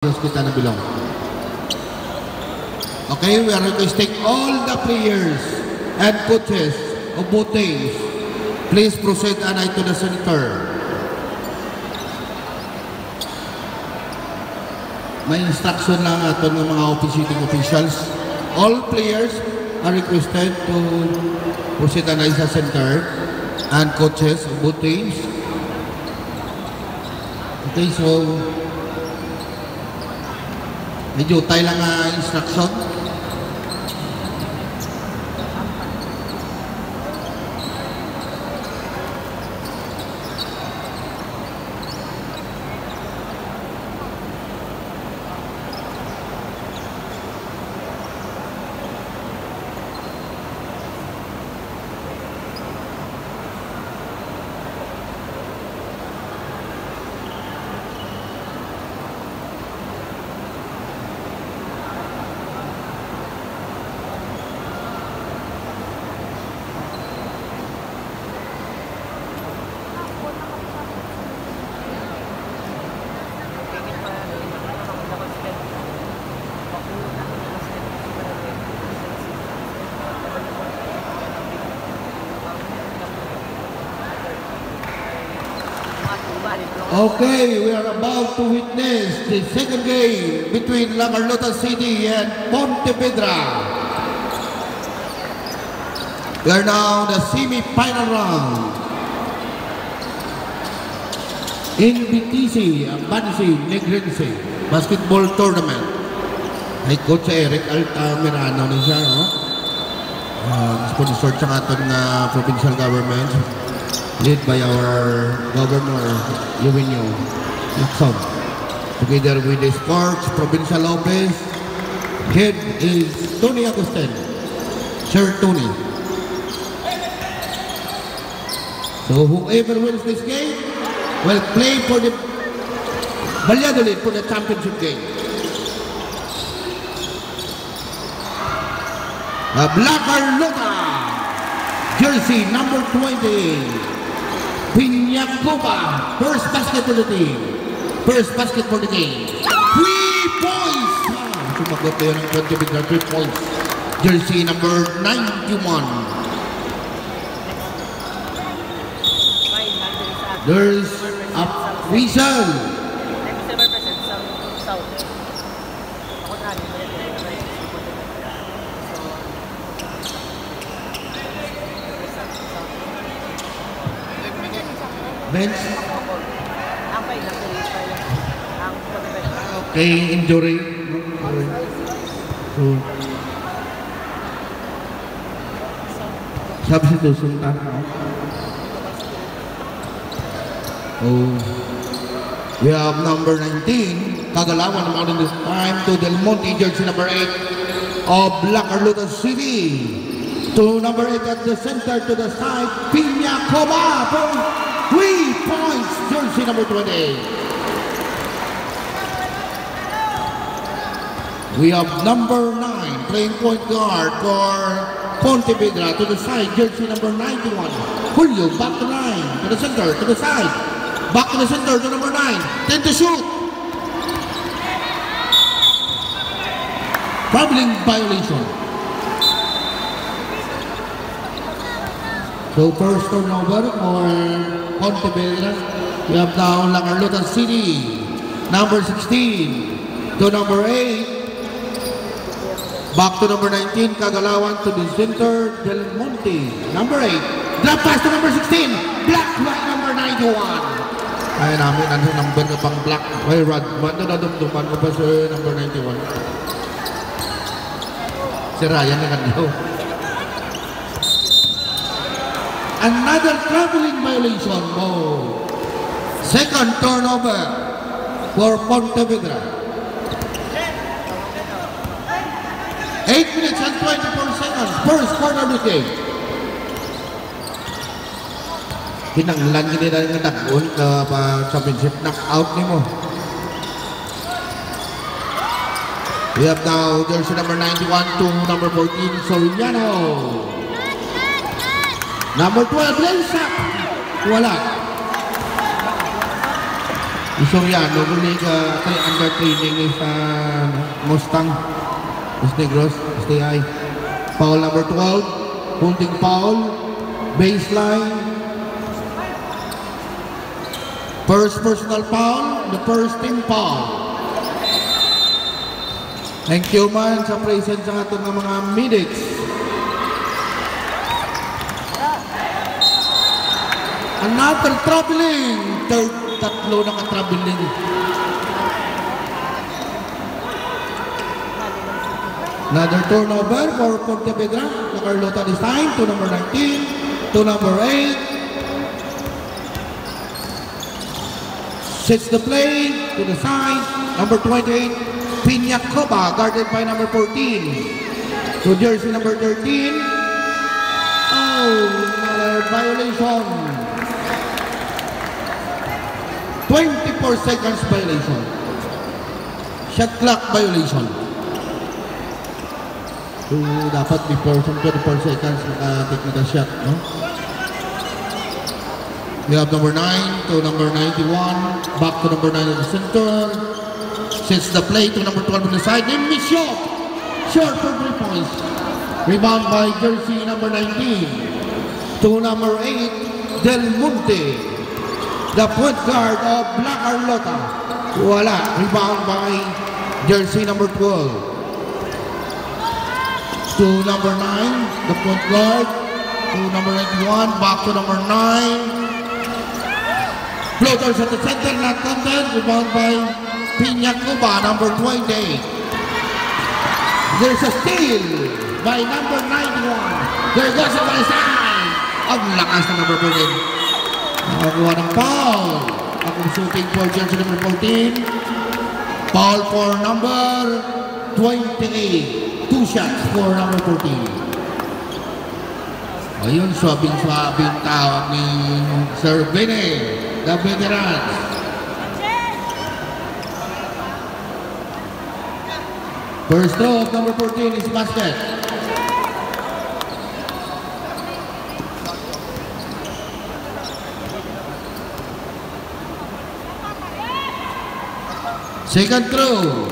Kita na belong. Okay, we are requesting all the players and coaches of both teams, please proceed anay to the center. May instruction lang ato ng mga officiating officials. All players are requested to proceed anay sa center and coaches of both teams. Okay, so medyo tayo lang instruction. Okay, we are about to witness the second game between La Carlota City and Pontevedra. We are now the semi-final round in BTC Bansi Negrense Basketball Tournament. Ay Coach Eric Altamirano na siya, no? Sponsored sa aton na provincial government, led by our Governor Eugenio Lacson. Together with the Sports Provincial Office, head is Tony Agustin, Sir Tony. So whoever wins this game will play for the Valladolid for the championship game. Black Carlota, jersey number 20. Pinyacoba, first basket for the team. First basket for the game. 3 points! Sumagot na yun ang 20 3 points. Jersey number 91. There's a whistle. Bench. Okay, injury. So, substitution time. Oh, we have number 19, Kagalawan naman in this time to Del Monte, jersey number 8 of La Carlota City. To number 8 at the center to the side, Pinyacoba for 3 points, jersey number 28. We have number 9, playing point guard for Pontevedra to the side, jersey number 91. Julio, back to 9, to the center, to the side. Back to the center to number 9, 10 to shoot. Traveling violation. So first turnover for Pontevedra. We have now La Carlota City, number 16 to number 8. Back to number 19, Kagalawan to the center, Del Monte, number 8. Drop pass to number 16, Black by number 91. Ay namin, ano number na pang Black? Ay, Rod, nadadumduman ko pa sa number 91. Si Ryan na kanyo. Another traveling violation. Oh. Second turnover for Pontevedra. 8 minutes and 24 seconds. First quarter of the game. Hinanglan nila ng nag-un ka pa championship knockout ni mo. We have now jersey number 91 to number 14, Soriano. Number 12, Lensa. Wala. Soriano, guli ka under training sa Mustang. Los Negros, STI. Foul number 12. Holding foul. Baseline. First personal foul. The first team foul. Thank you man sa presence ng ating mga medics. Another traveling. Tatlo na ka-traveling. Another turnover for Pontevedra. Na Carlota this time to number 19, to number 8. Sets the play to the side. Number 28, Piñacoba, guarded by number 14. To jersey number 13. Oh, another violation. 24 seconds violation. Shot clock violation. So, dapat before some 24 seconds take na the shot, no? We have number 9 to number 91. Back to number 9 in the center. Sets the play to number 12 on the side. And miss shot. Short for 3 points. Rebound by jersey number 19. To number 8, Del Monte. The point guard of Black Carlota. Wala. Rebound by jersey number 12. To number 9, the point guard. To number 91, back to number 9. Floaters at the center, not counted. Rebound by Piñacoba, number 28. There's a steal by number 91. There goes the by side. Ang lakas na number 14. Nakakuha ng foul. Akong shooting for jersey number 14. Foul for number 28. 2 shots for number 14. Ayun, swabing-swabing tawag ni Sir Bene, the veterans. First throw of number 14 is basket. Second throw,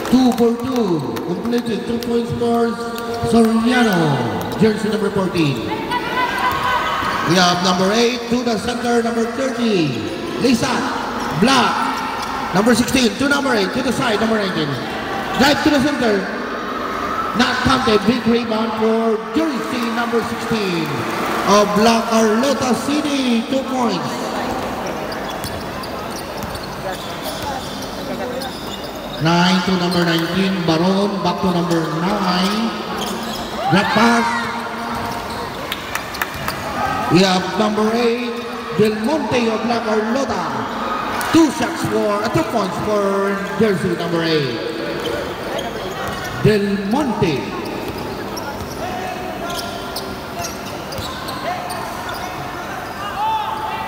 2 for 2, completed 2 points for Soriano, jersey number 14. We have number 8 to the center, number 30, Lisa Black, number 16 to number 8 to the side, number 19. Drive to the center, not counted, big rebound for jersey number 16 of Black Carlota City, 2 points. 9 to number 19, Baron, back to number 9. Drop pass. We have number 8, Del Monte of Black Carlota. 2 shots for, 2 points for jersey number 8. Del Monte.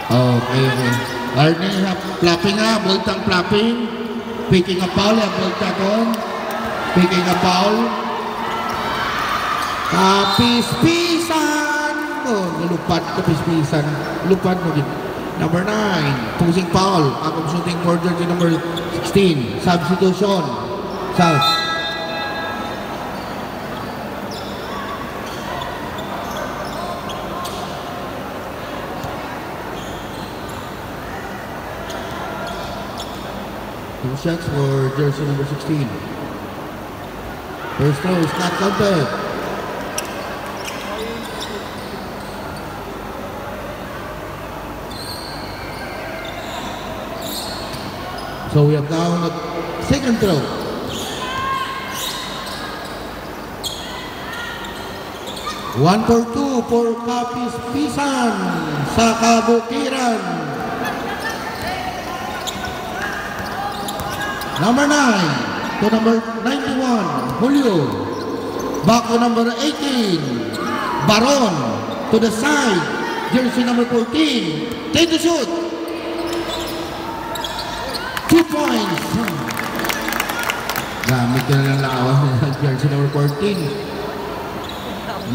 Okay. Learning, flapping ha, bultang flapping. Picking a foul, Abel picking a foul. Kapis-pisan. Oh, nalupad, kapis-pisan. Lupad mo din. Number 9, pusing foul. Akong shooting for jersey number 16. Substitution. South. Shots for jersey number 16. First throw is not counted. So we have now a second throw. One for 2 for Kapis-pisan sa Kabukiran. Number 9 to number 91, Julio. Back to number 18, Baron. To the side, jersey number 14. Take the shoot. 2 points. Gamit ka na ng lawas ng jersey number 14.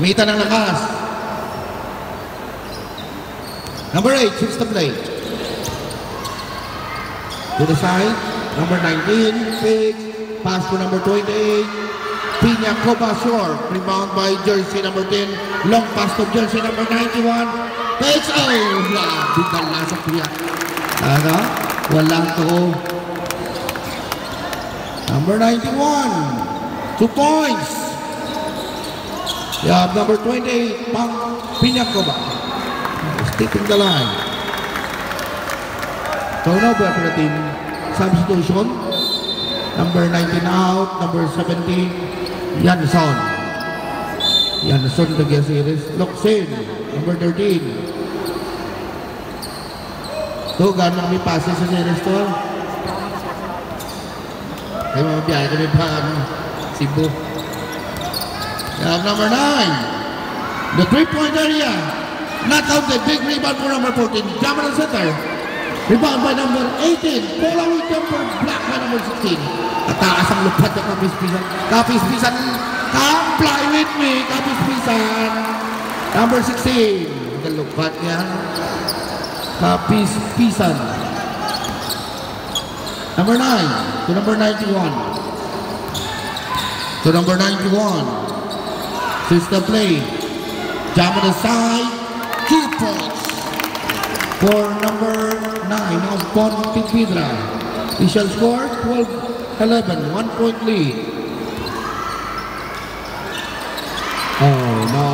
Mita ng lakas. Number 8, sits the play. To the side, number 19, Page. Pass to number 28, Piña Coba short. Rebound by jersey number 10. Long pass to jersey number 91. Page, bigyan lang sa Piña. Ano? Walang to. Number 91, 2 points. You have number 28, Piña Coba. Skipping the line. Turnover for the team. Substitution. Number 19 out. Number 17, Yanson. Yanson to get series. Luxin. Number 13. Ito, gano'ng may passes sa series to? Ay, mga biyahe kami pa, Cebu. You have number 9. The 3-point area. Not counted. Big rebound for number 14. Jumper on center. Rebound by number 18. Pull-away jumper. Block by number 16. Ataas ang lupad ng Kapis-Pisan. Kapis-Pisan. Comply with me. Kapis-Pisan. Number 16. Ang lupad niya. Kapis-Pisan. Number 9. To number 91. To number 91. System play. Jump on the side. 2 points. For number 9 of Pontevedra. Initial score 12-11, 1 point lead. Oh no,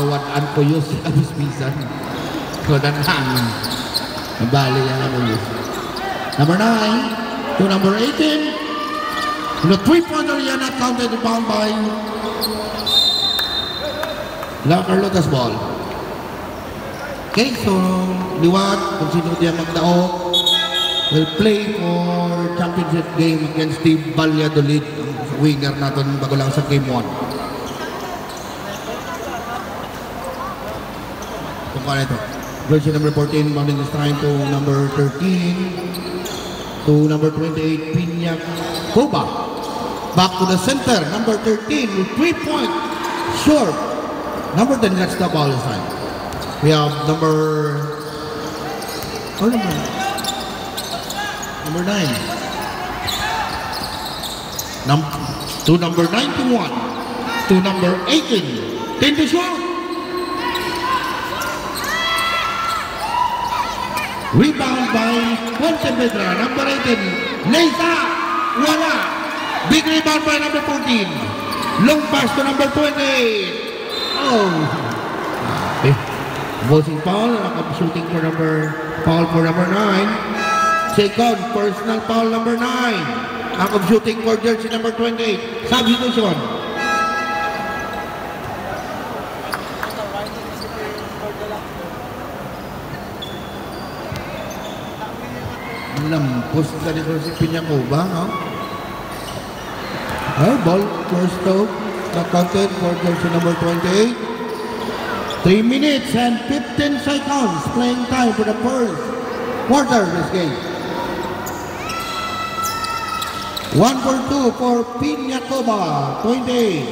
what unpoyos si Kapis-Pisan. Kodanang. Nabali yan ang poyos. Number 9 to number 18. The 3-point area not counted, bound by Carlotas ball. Okay, so liwat kung sino diyan magdaog will play for championship game against Steve Valladolid, winner natin bago lang sa game 1. Kung paano ito? Jersey number 14, bounding this time to number 13, to number 28, Piña Coba. Back to the center, number 13 with 3-point short. Number 10, that's the ball this time. We have number 9. To number 91. To number 18. 10 to shoot. Rebound by Pontevedra. Number 18. Leza. Wala. Big rebound by number 14. Long pass to number 28. Oh. Bossing foul, shooting for number 9. Second, personal foul number 9. Akong shooting for jersey number 28. Substitution. Lampos ka dito si Piña Coba, no? Ball, first toe, not counted for jersey number 28. 3 minutes and 15 seconds playing time for the first quarter of this game. 1 for 2 for Piña Coba, 28.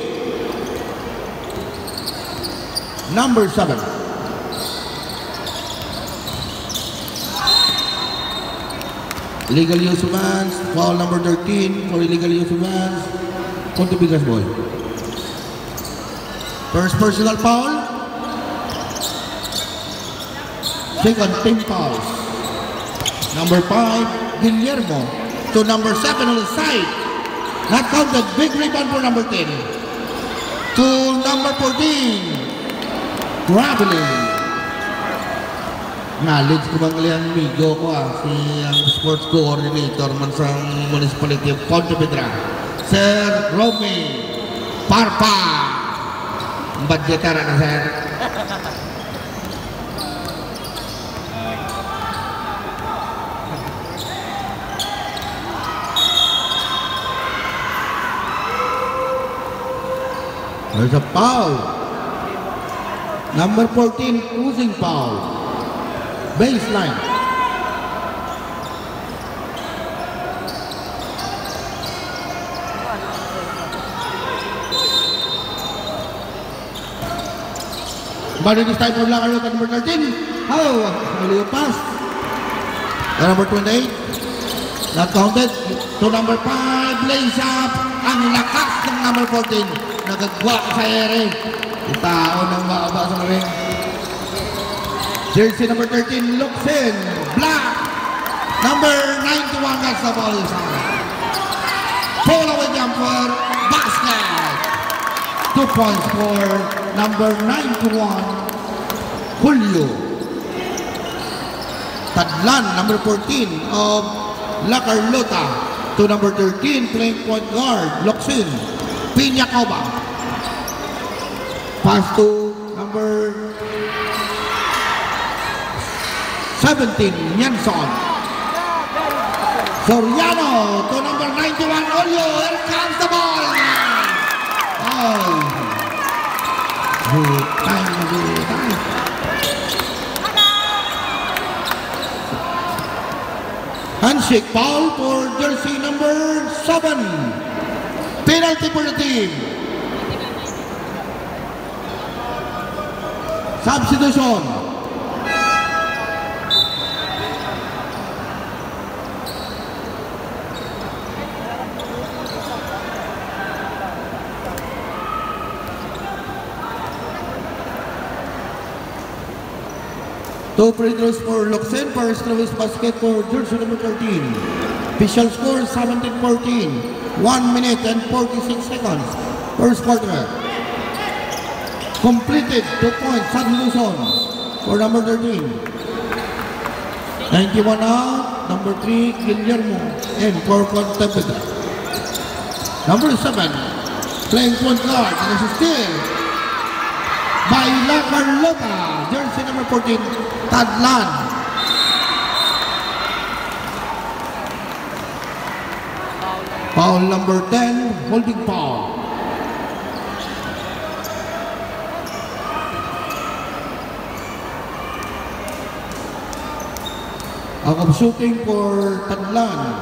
Number 7. Illegal use of hands, foul number 13 for illegal use of hands. Pontevedra's ball. First personal foul. Second, team fouls. Number 5, Guillermo. To number 7 on the side. Not counted. Big rebound for number 10. To number 14. Traveling. Knowledge ko bang liang migo ko si sports coordinator man sa municipality of Pontevedra. Sir Romy Parpa. Budgetara na, sir. There's a foul. Number 14, losing foul. Baseline. But it is time for Black Arrow number 13. Oh, early pass. Number 28. Not counted. To number 5, lays up. Ang lakas ng number 14. Nagagwa sa ere. Itao ng maaba sa ring. Jersey number 13, Luxin. Black. Number 91, gets the ball inside. Pull away jumper. Basket. 2 points for number 91, Julio. Tadlan, number 14 of La Carlota. To number 13, playing point guard, Luxin. Piñacoba. Pass to number 17, Yanson. Soriano to number 91, Olio. Here comes the ball. Oh. Good time. Handshake foul for jersey number 7. Penalty for the team. Substitution. Two free throws for Luxin. First throw is basket for jersey number 13. Official score 17-14. 1 minute and 46 seconds. First quarter. Completed. 2 points. Substitution for number 13. 91 out. Number 3, Guillermo. And for Pontevedra. Number 7, playing point guard. And this is still by La Carlota. Jersey number 14, Tadlan. Foul number 10, holding foul. Out of shooting for Tadlan.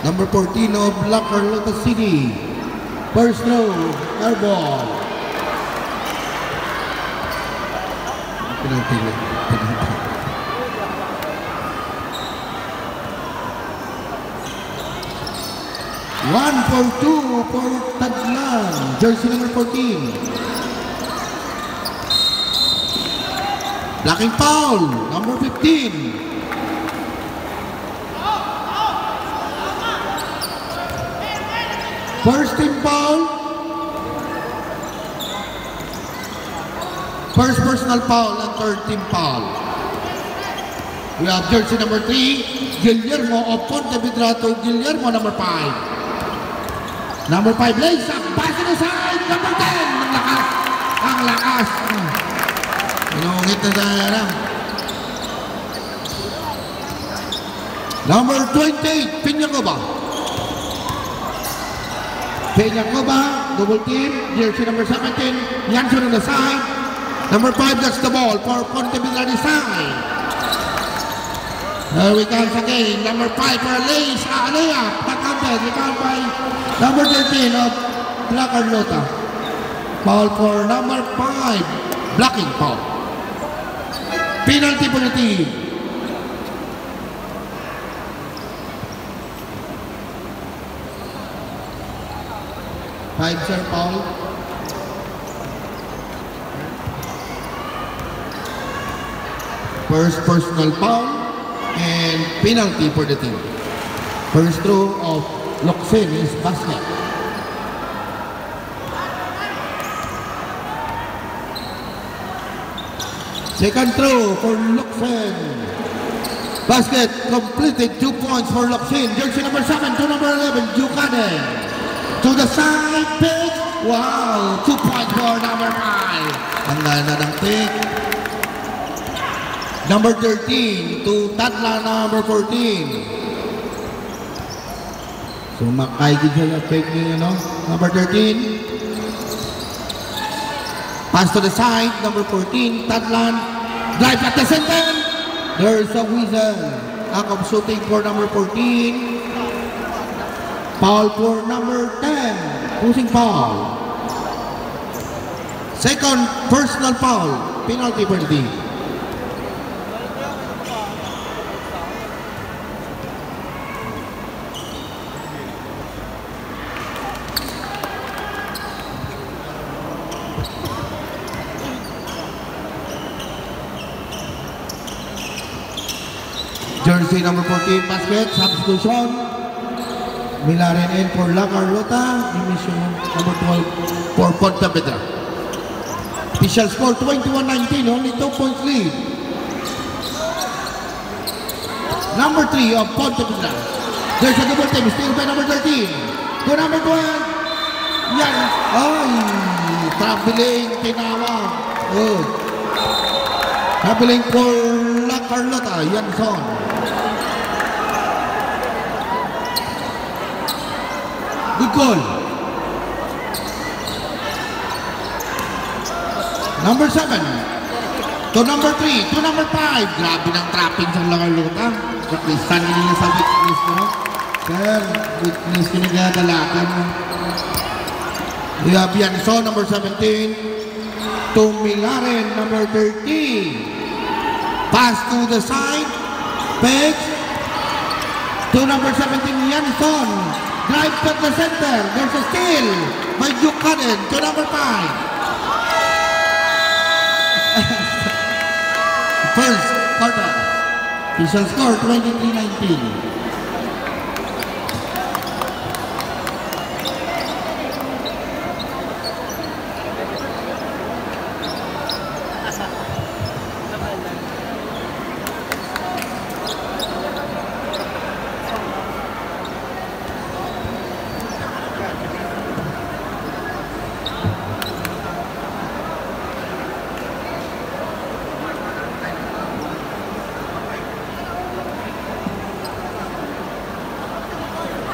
Number 14 of La Carlota City. First throw, air ball. Penalty. 1 for 2 for Tadlan. Jersey number 14. Blocking foul, number 15. First team foul. First personal foul and third team foul. We have jersey number 3, Guillermo of Pontevedra to Guillermo number 5. Number 5, lays up, pass to the side, number 10. Ang lakas. Ang lakas. Inungit na sana. Number 28, Piñacoba. Piñacoba, double team, jersey number 17, Yanson on the side. Number 5 gets the ball for Pontevedra side. There we go again. Number 5 for Lays. Alea. Back-handed. Rebound by number 13 of La Carlota. Foul for number 5. Blocking foul. Penalty for the team. Five-shot foul. First personal foul and penalty for the team. First throw of Luxin is basket. Second throw for Luxin. Basket completed, 2 points for Luxin. Jersey number 7 to number 11, Ducade. To the side, pick. Wow, 2 points for number 5. Ang ganda ng pick. Number 13 to Tadlan number 14. So makaigid siya yung fake niya, no? Number 13. Pass to the side, number 14, Tadlan. Drive at the center. There's a whistle. Act of shooting for number 14. Foul for number 10. Pushing foul. Second personal foul. Penalty for the team. Jersey number 14, basket, substitution. Milaren in for La Carlota. Division number 12 for Pontevedra. Official score 21-19, only 2 points lead. Number 3 of Pontevedra. There's a double team, still by number 13. To number 12. Yan. Ay, traveling, tinawag. Good. Traveling for La Carlota, Yanson. Good goal. Number 7. To number 3. To number 5. Grabe ng trapping sa La Carlota. Krisan nila sa witness ko. Sir, witness kinagagalakan. We have Yanson, number 17. To Milaren, number 13. Pass to the side. Page. To number 17, Yanson. Drive to the center. There's a steal by Buchanan to number 5. First quarter. Official score 23-19.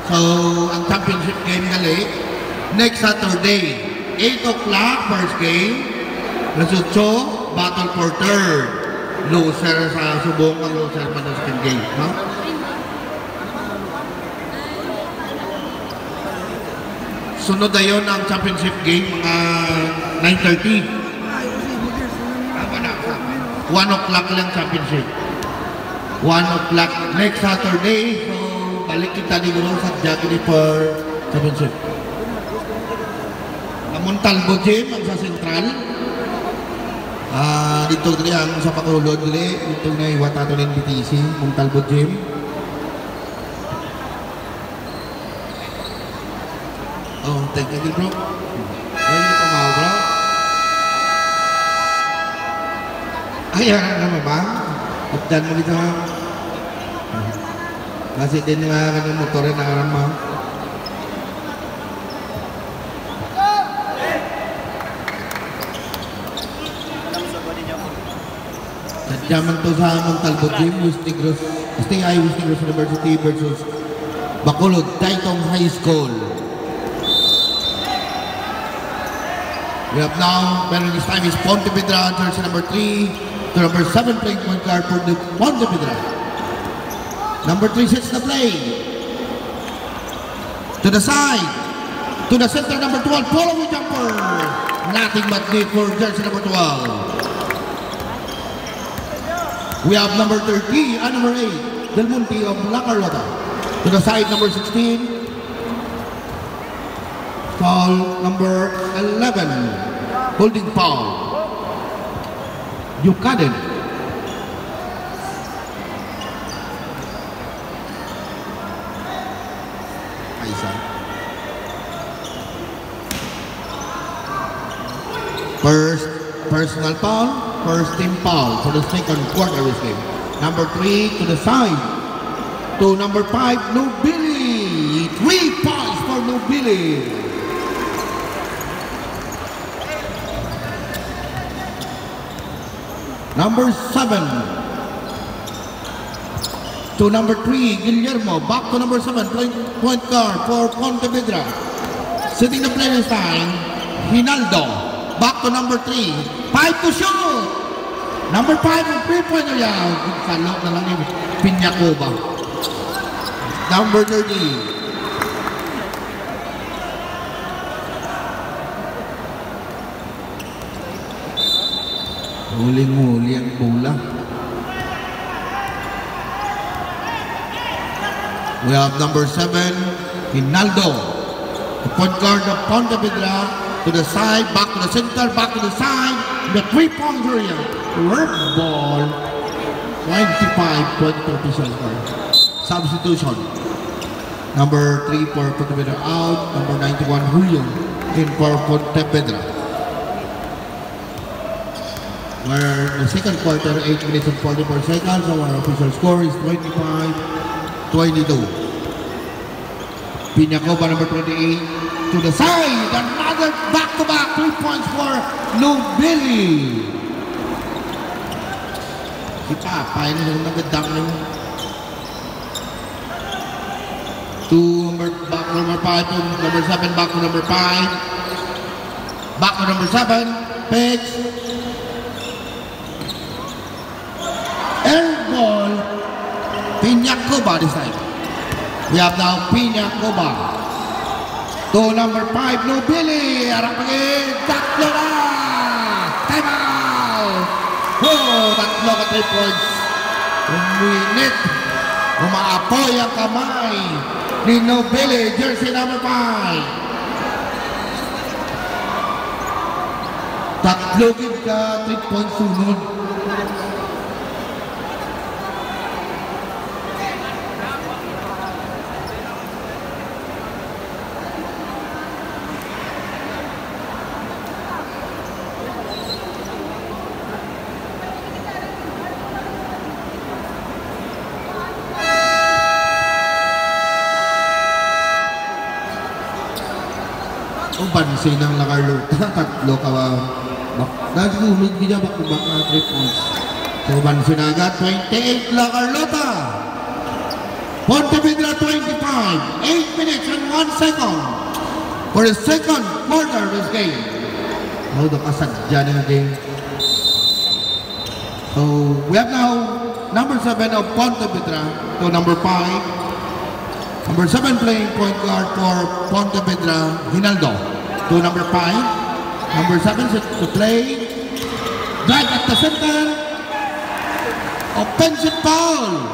So, ang championship game gali, next Saturday, 8 o'clock, first game. Lesotho, battle for third. Loser sa subong ang loser pa ng second game. No? Sunod na yun ang championship game, mga 9:30. 1 o'clock lang championship. 1 o'clock next Saturday. So, balik kita di gulong sa Jackie for championship. Montalvo Gym ang sa Central. Dito dili ang sa Pakulod dili. Dito na iwata to ng BTC, Montalvo Gym. Oh, thank you bro. Ay, pamaw bro. Ayan naman ba? Updan mo dito ha. Kasi din nga kanang motor na aram mo. Sadyaman to sa Montalvo Gym, Wistigros University versus Bacolod Taytong High School. We have now, well, this time is Pontevedra, jersey number 3 to number 7 playing point guard for the Pontevedra. Number 3 sets the play. To the side. To the center, number 12. Following jumper. Nothing but net for jersey number 12. We have number 30 and number 8. Del Monte of La Carlota. To the side, number 16. Foul number 11. Holding foul. Buchanan. First personal foul, first team foul for the second quarter of this game. Number 3 to the side. To number 5, Nubili. 3 points for Nubili. Number 7. To number 3, Guillermo. Back to number 7, point guard for Pontevedra. Sitting the player sign, Hinaldo. Back to number 3. 5 to shoot. Number 5 ang 3-point area. Salok na lang yung Pinyacoba. Number 30. Huling-huli ang bola. We have number 7, Hinaldo. The point guard of Pontevedra. To the side, back to the center, back to the side. The 3-point area. Red ball. 25-22 official score. Substitution. Number 3 for Pontevedra out. Number 91 Julio in for Pontevedra. Where the second quarter, 8 minutes and 44 seconds, our official score is 25-22. Piñacoba, number 28, to the side. Another back-to-back 3 points for Nobili. Si Papa, ini nung nagandang nung back to number 5 to number 7, back to number 5. Back to number 7, Page. Air ball, Piñacoba this time. We have now Piñacoba. To number 5, Nobili. Harap pagin, tatlo na! Time out! Oh, tatlo ka 3 points. Uminit. Umaapoy ang kamay ni Nobili, jersey number 5. Tatlo gid ka 3 points sunod. Pansin ng Lacarlota, tatlo ka nagulog niya back-to-back na 3 points. So pansin agad, 28 Lacarlota. Pontevedra 25, 8 minutes and 1 second for the second quarter of this game. Oh, nakasadya na game. So we have now number 7 of Pontevedra to number 5. Number 7 playing point guard for Pontevedra, Hinaldo. To number 5. Number 7 to play. Drive at the center. Offensive foul.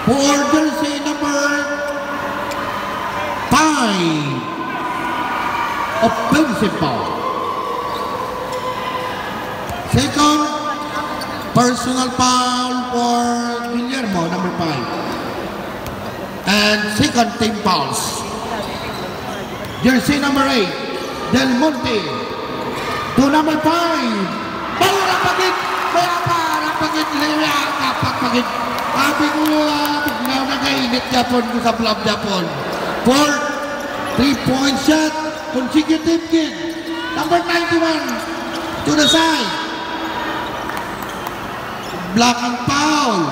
For jersey number 5. Offensive foul. Second, personal foul for Guillermo, number 5. And second team fouls. Jersey number 8, Del Monte. To number 5. Balo rapagit! Kaya pa, rapagit! Kapagpagit! Sabi ko, bigla nag-init Japon ko sa Blab Japon. 4, 3-point shot. Consecutive kid. Number 91. To the side. Block and foul.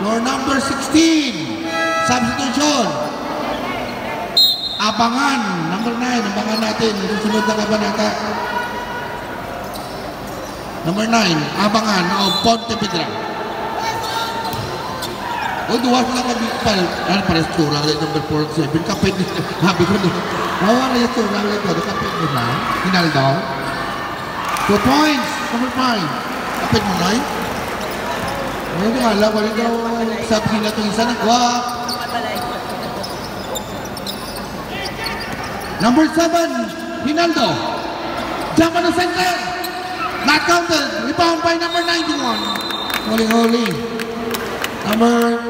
For number 16. Substitution. Abangan, number 9, abangan natin. Susunod na kabanata. Number 9, abangan o Pontevedra. O, duwas lang kabigpal. Ano, pares tura ulit, number 4-7. Kapit nito. Habi ko doon. Wala yung tura ulit. Kapit nito na. Hinaldo. 2 points, number 5. Kapit mo na eh. Ano yung alam, wala daw sabi na ito isa nagwak. Number 7, Hinaldo. Jump on the center. Not counted. Rebound by number 91. Huli. Number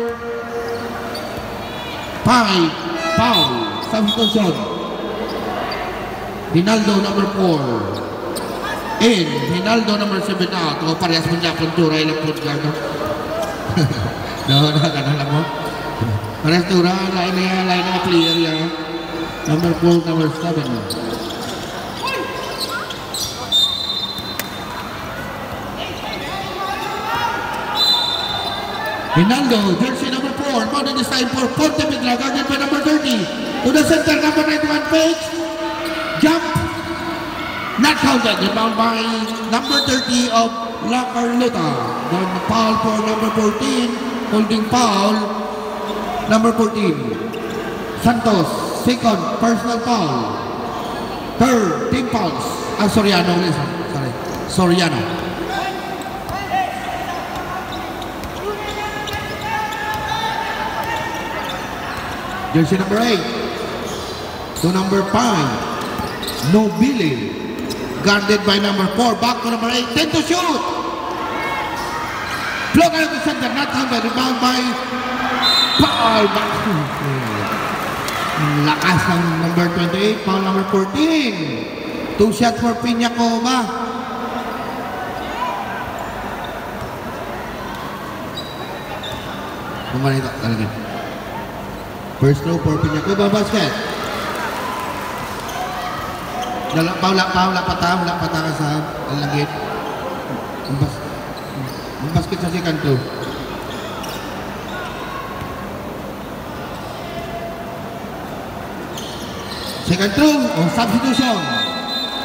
5, foul. Substitution. Hinaldo number 4. In. Hinaldo number 7 out. O parehas mo niya puntura ilang point guard. No, ganun lang mo. Parehas tura. Line na clear yan. Number 4, number 7. Hinaldo, jersey number 4. Mounted this time for Pontevedra, guarded by number 30. To the center, number 91, Page. Jump. Not counted. Rebound by number 30 of Lacarlota. Then foul for number 14. Holding foul. Number 14. Santos. Second, personal foul. Third, team fouls. Soriano. Sorry. Soriano. Jersey number 8. To number 5. Nobili. Guarded by number 4. Back to number 8. 10 to shoot. Float out to center, not counted. Rebound by Paul. Lakas ng number 28, foul number 14. 2 shots for Piñacova. Kumalito talaga. First throw for Piñacova basket. Wala pata ka sa langit. Ang basket sa second throw. Second throw, substitution.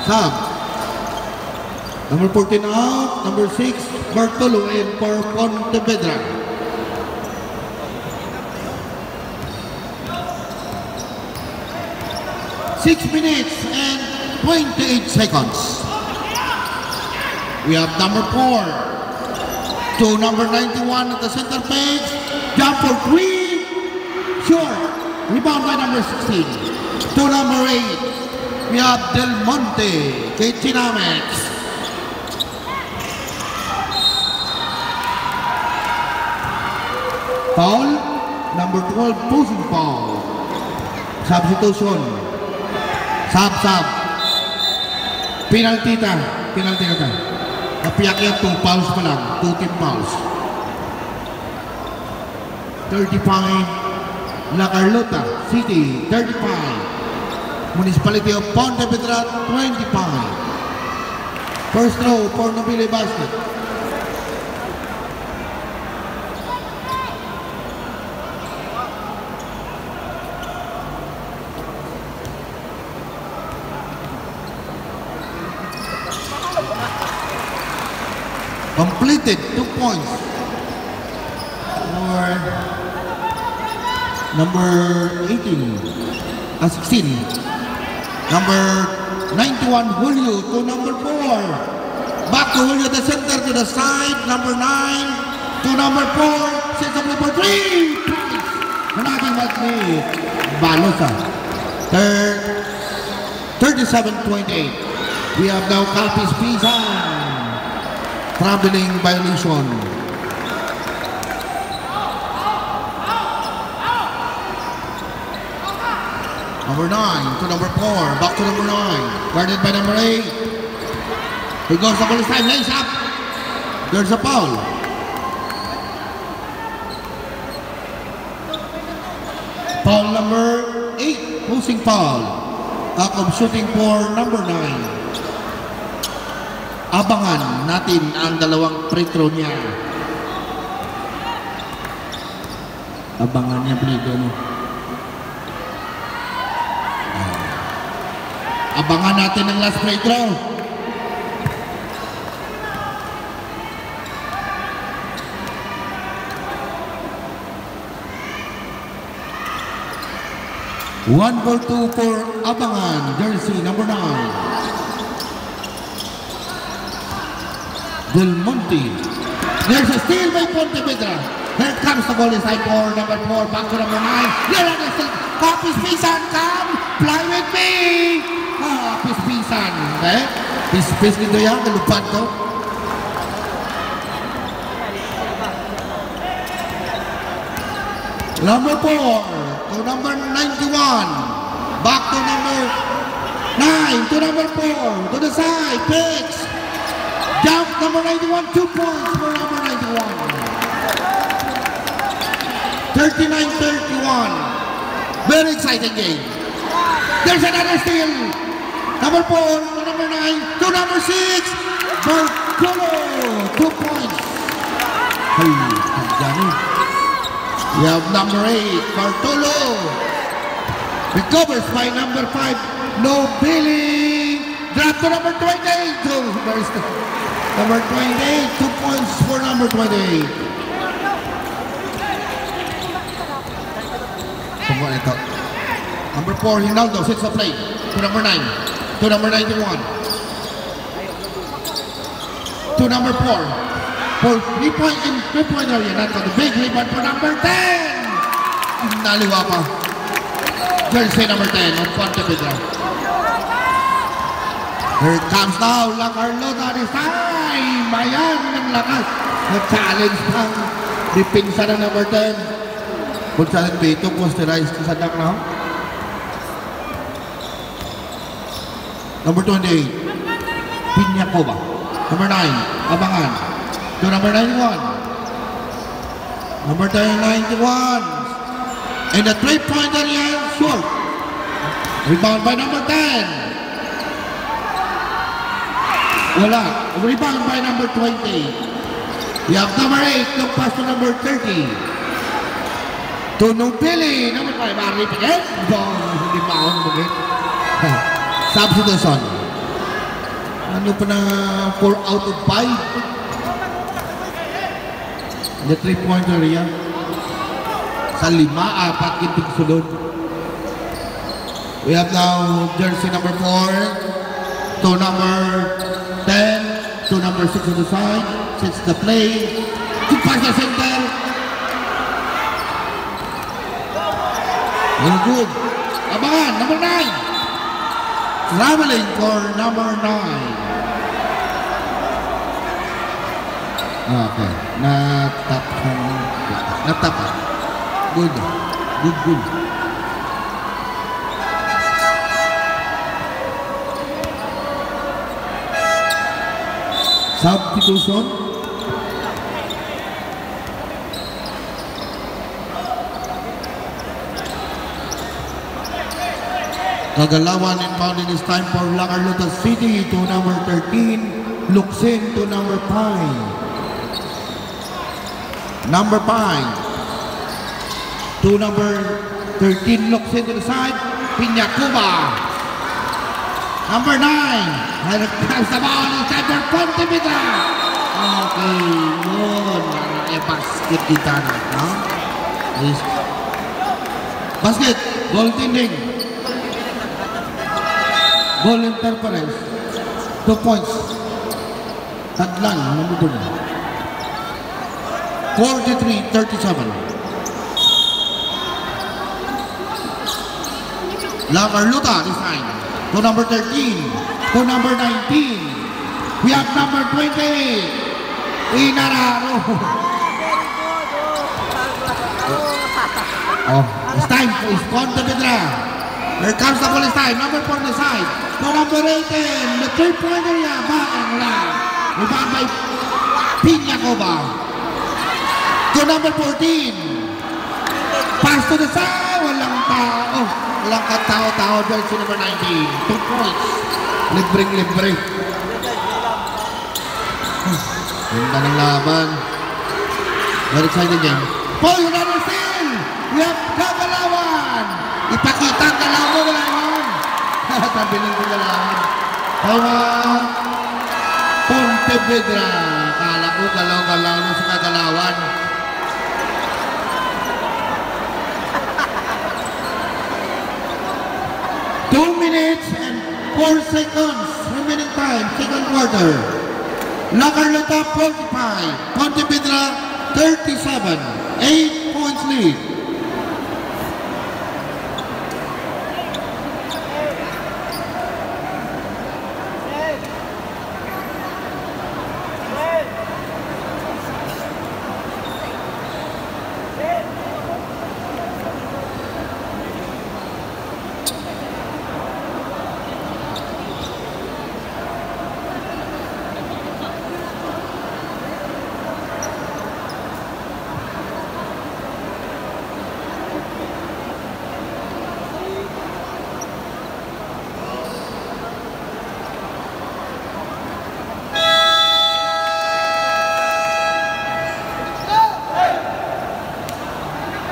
Sub. Number 14 out, number 6, Bartolo in for Pontevedra. Six minutes and 28 seconds. We have number 4 to number 91 at the center page. Jump for 3. Short. Rebound by number 16. To number 8, we have Del Monte, Chinamex. Foul, number 12, posing foul. Substitution. Sub. Penalty na ta. Kapiyak yan, 2 fouls pa lang. 2 team fouls. 35, La Carlota City, 35. Municipality of Pontevedra, 25. First throw for Nobile basket. Completed, 2 points for number 18, 16. Number 91, Julio to number 4. Back to Julio, the center to the side. Number 9 to number 4. Sets up for 3 points. Managing back ni Balosa. 37-28. We have now Capiz Pisan. Traveling violation. Number 9 to number 4. Back to number 9. Guarded by number 8. Here goes the ball this time. Lays up. There's a foul. Foul number 8. Posing foul. Akop shooting for number 9. Abangan natin ang dalawang free throw niya. Abangan niya Blido, no? Abangan natin ang last free throw. One for 2 for Abangan, jersey number 9. Del Monte. There's a steal by Pontevedra. Here comes the ball inside for number 4. Back to number 9. There are the still. Capiz Pisan, come. Fly with me. Capiz Pisan. Okay? Pispis nito yan. Nalupad to. Number 4 to number 91. Back to number 9 to number 4. To the side. Pitch. Jump number 91, 2 points for number 91. 39-31. Very exciting game. There's another steal. Number 4 to number 9 to number 6. Bartolo, 2 points. Hey, Johnny. We have number 8, Bartolo. Recovers by number 5, Nobili. Drop to number 28. Number 28, 2 points for number 28. Kumpulan ito. Number 4, Hinaldo, sits the play. To number 9. To number 91. To number 4. For 3-point in 3-point area. Not the big rebound for number 10. Naliwa pa. Jersey number 10 on Pontevedra. Here comes now, La Carlota this time. Bayan ng lakas. Nag-challenge ng dipinsa ng number 10. Gonzales Beto, posterized sa dak now. Number 28, Piñacoba. Number 9, Abangan. To number 91. Number 91. And the three-pointer yan, short. Rebound by number 10. Wala. Rebound by number 20. We have number 8, long pass to number 30. To Nubili. Number 5, Ari Piquet. Hindi maon mo git. Substitution. Ano pa na 4 out of 5? The three-pointer yan. Sa 5, 4 kitig sulod. We have now jersey number 4 to number 10 to number 6 on the side. Sets the play. Good pass to center. Very good. Abangan, number 9. Traveling for number 9. Okay. Natap. Good. Good. Substitution. Kagalawan inbound in this time for Lacarlota City to number 13. Luxin to number 5. Number 5. To number 13. Luxin to the side. Piñacoba. Number 9. Nagkakaroon sa ball inside for Pontevedra. Okay, yun. Basket kita na. No? Basket. Goaltending. Goal interference. 2 points. Tadlan. Number 2. 43-37. Lacarlota this time. To number 13. To number 19. We have number 20. Inararo. Oh, it's time for Pontevedra. Here comes the ball this time. Number 4 on the side. To number 18. The three-pointer niya. Baang lang. Rebound by Piñacoba. To number 14. Pass to the side. Walang tao. Walang katao-tao. Jersey number 19. 2 points. Libre. Ganda ng laban. Very excited yan. Paul, another steal. We have Kagalawan. Ipakita ang galaw mo, Galawan. Tabi ng Galawan. Tawa. Pontevedra. Kala ko galaw-galaw na sa Kagalawan. Two minutes and 4 seconds remaining time, second quarter. Lacarlota 45, Pontevedra 37, 8 points lead.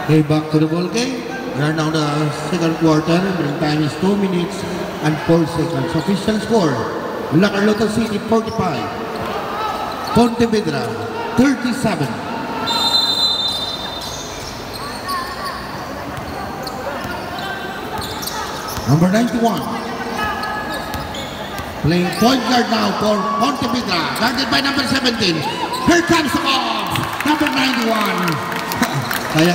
Okay, back to the ball game. We are now the second quarter. The time is 2 minutes and 4 seconds. Official score, Lacarlota City 45, Pontevedra 37. Number 91. Playing point guard now for Pontevedra. Guarded by number 17. Here comes the ball. Number 91. Kaya.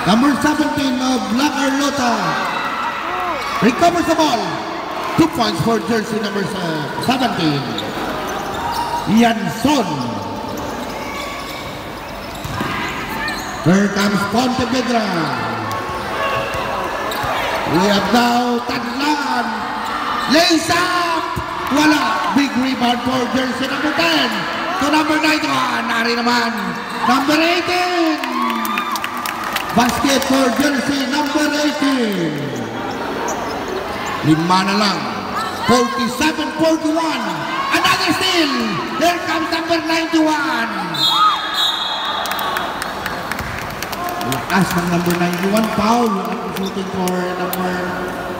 Number 17 of Lacarlota recovers the ball. 2 points for jersey number 17. Yanson. Here comes Pontevedra. We have now Tadlan. Lays up. Wala. Big rebound for jersey number 10. To number 91. Nari naman. Number 18. Basket for jersey number 18. Lima na lang. 47-41. Another steal. Here comes number 91. Lakas ng number 91. Foul. Shooting for number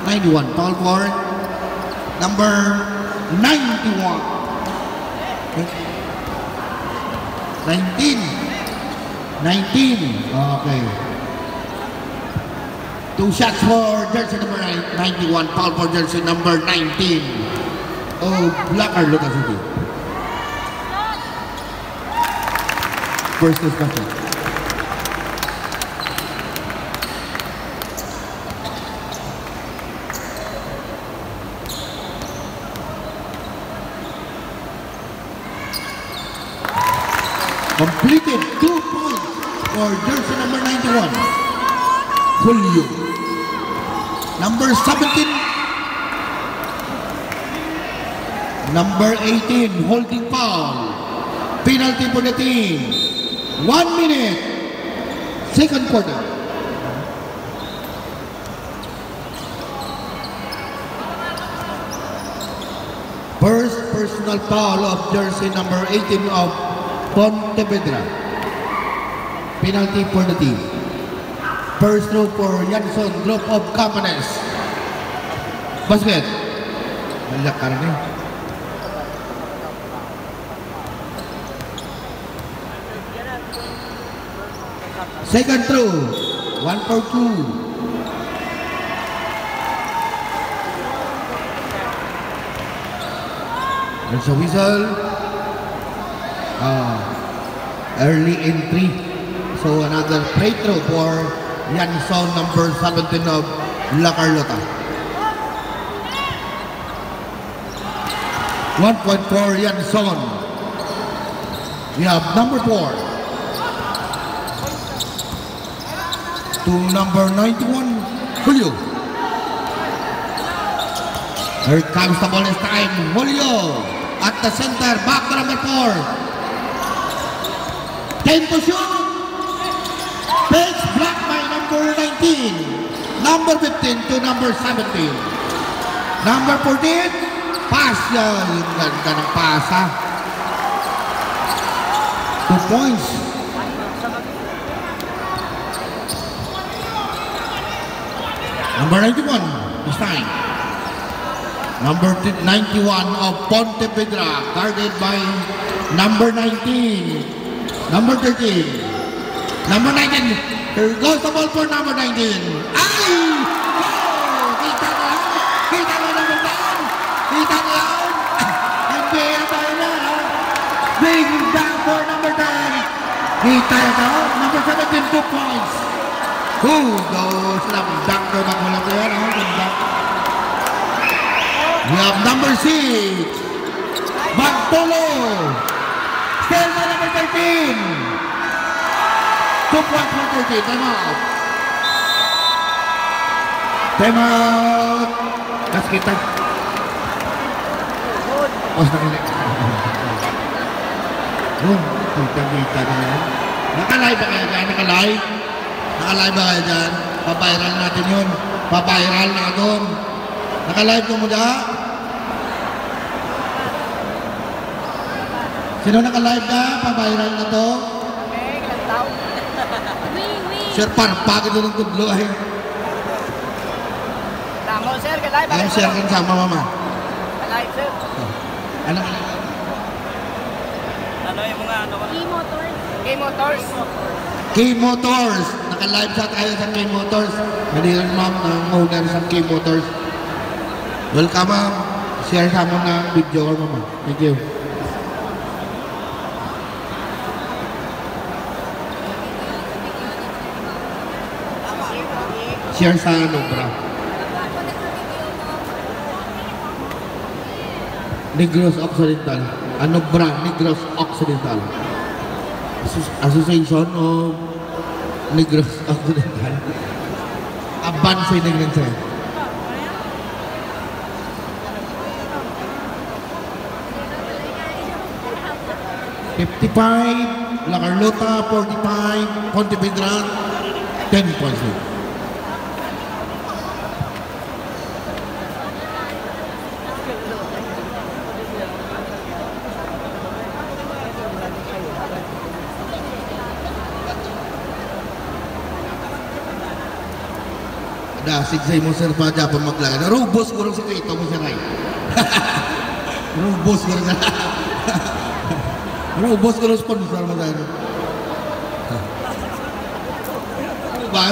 91. Foul for number 91. 19. Okay. 2 shots for jersey number 91. Foul for jersey number 19. Oh, Blacker Lucas City. First discussion. Completed 2 points for jersey number 91. Julio. Number 17. Number 18, holding foul. Penalty for the team. 1 minute. Second quarter. First personal foul of jersey number 18 of Pontevedra. Penalty for the team. First throw for Yanson, group of Campanes. Basket. Malak ka rin eh. Second throw. 1 for 2. There's a whistle. Early entry. So another free throw for Yanson, number 17 of La Carlota. 1 point for Yanson. We have number 4. To number 91, Julio. Here comes the ball this time. Julio at the center. Back to number 4. 10 to shoot. Page block by number 19. Number 15 to number 17. Number 14. Pass. Yung ganda ng pasa. 2 points. Number 91 this time. Number 91 of Pontevedra, guarded by number 19. Number 13. Number 19. Here goes the ball for number 19. Ay! Oh! Kita na lang. Kita na number 10. Kita na lang. NBA tayo na. Big down for number 10. Kita na to. Number 17, 2 points. Those slam dunker back mula ko yan. We have number 6. Bartolo. Still by number 13. 2 points for 13. Time out. Time out. Gas kita. Os na kilik. Kita na yan. Nakalive ba kaya dyan? Nakalive? Nakalive ba kayo dyan? Paviral natin yun. Paviral na doon. Nakalive ko mo dyan? Sino nakalive ka? Paviral na to? Sir, pagod doon ng tudlo ay. Tama, sir. Kalive. Ay, sir, kan sama mama. Kalive, sir. Ano? Ano yung mga ano? K-Motors. K-Motors. Naka-live sa tayo sa K-Motors. Madilan ma'am ng owner sa K-Motors. Welcome ma'am. Share sa mo ng video ko ma'am. Thank you. Share sa ano bro. Negros Occidental. Anobra Negros Occidental. Association of Negros Occidental. Avance Negrense. $55, La Carlota, 45, Ponte Vedran, 10 points. Sigsay mo sir pa dyan pa maglaga. Robos ko rin si Kuito mo siya rin. Robos ko rin siya. Robos ko rin sponsor mo tayo. Ba?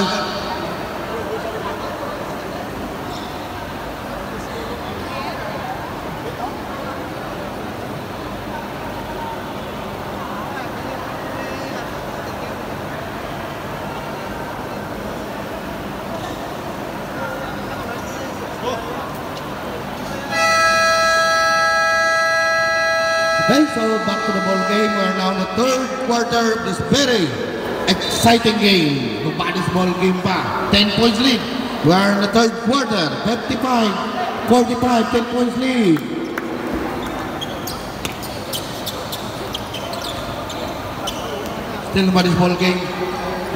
Okay, so back to the ball game. We are now in the third quarter of this very exciting game. Nobody's ball game pa. 10 points lead. We are in the third quarter. 55-45, 10 points lead. Still nobody's ball game.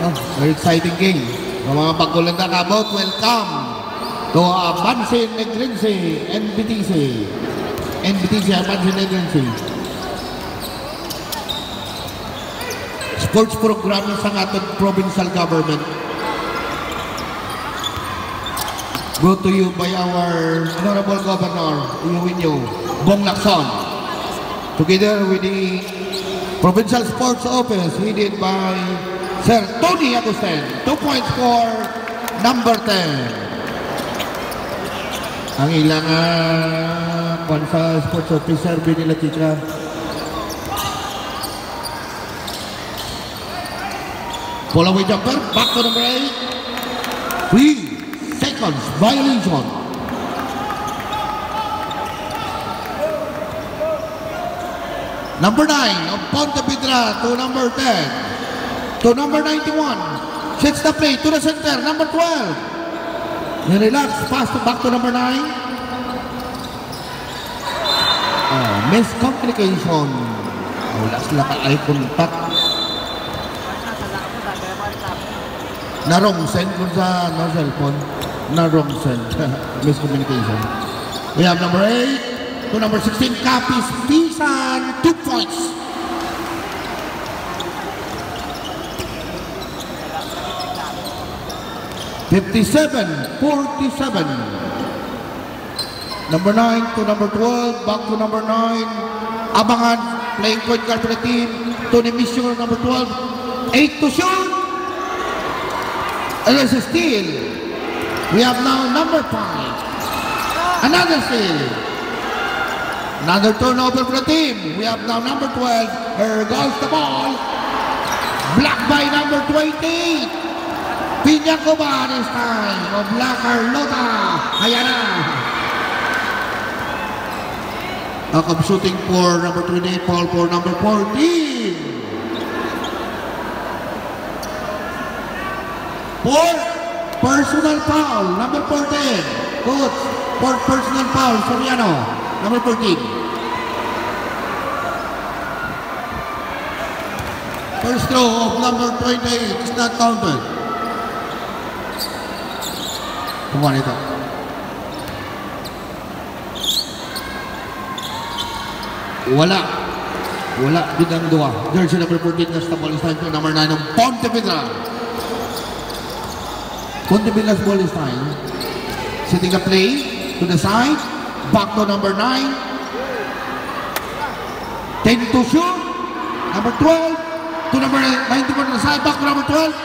Oh, very exciting game. Mga pagkulang na kabot, welcome to Abansin Negrense, NBTC. NBTC, Abansin Negrense. Sports program sa ating provincial government. Brought to you by our Honorable Governor, Iuwinyo, Bong Lacson. Together with the Provincial Sports Office, headed by Sir Tony Agustin. 2 points for number 10. Ang ilang sa sports officer, binila tika. Pull away jumper, back to number 8. 3 seconds, violation. Number 9 of Ponte Vedra to number 10. To number 91. Sets the play to the center, number 12. Relax, pass to back to number 9. Miscommunication. Wala sila ka-eye contact. Na-wrong send kung sa cellphone. Na-wrong send. Miscommunication. We have number 8 to number 16, Capiz Pisan, 2 points. $57-47. Number 9 to number 12, back to number 9. Abangan, playing point guard for the team. Tony Mission, number 12. 8 to shoot. And there's a steal. We have now number 5. Another steal. Another turnover for the team. We have now number 12. Here goes the ball. Blocked by number 28. Piñacoba this time of La Carlota. Ayan na. Akab shooting for number 28. Foul for number 14. For personal foul, number 14. Coach, for personal foul, Soriano, number 14. First throw of number 28 is not counted. Kumuha nito. Wala. Wala din ang dua. Jersey number 14 na sa ball is time to number 9 ng Ponte Vedra. Ponte Vedra's ball is time. Setting a play to the side. Back to number 9. 10 to shoot. Number 12 to number 91 on the side. Back to number 12.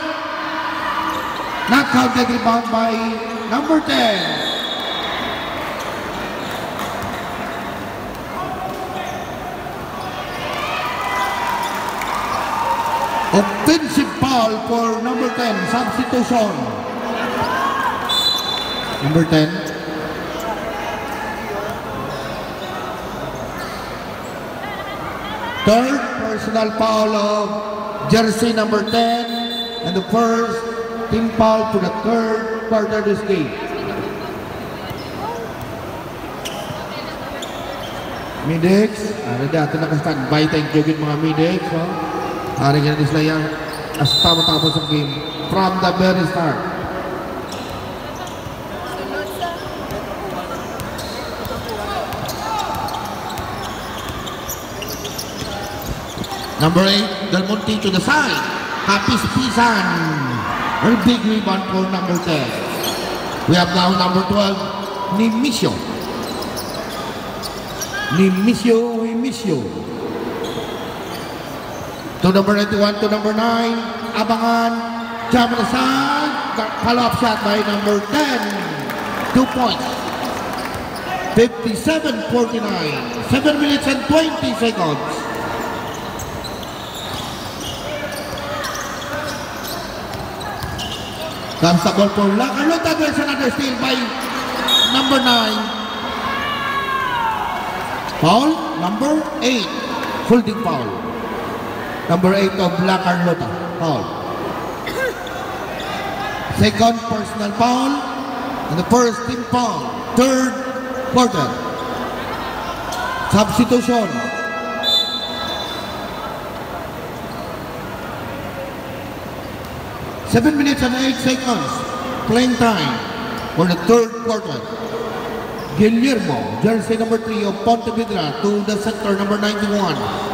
Not counted, rebound by number 10. Offensive foul for number 10. Substitution. Number 10. Third personal foul of jersey number 10 and the first team foul for the third quarter of this game. Midex, ada dati naka-standby. Thank you mga Midex. Hari ka na sila yan as tama-tapos ang game from the very start. Number 8, Del Monte to the side. Kapis Pisan. A big rebound for number 10. We have now number 12, Nimisio. Nimisio, we miss you. To number 91, to number 9, Abangan. Jump on the side. Follow-up shot by number 10. 2 points. 57-49. 7 minutes and 20 seconds. Comes the ball for Lacarota. There's another steal by number 9. Foul, number 8. Holding foul. Number 8 of Lacarota. Foul. Second personal foul. And the first team foul. Third quarter. Substitution. Seven minutes and 8 seconds. Playing time for the third quarter. Guillermo, jersey number 3 of Pontevedra to the center, number 91.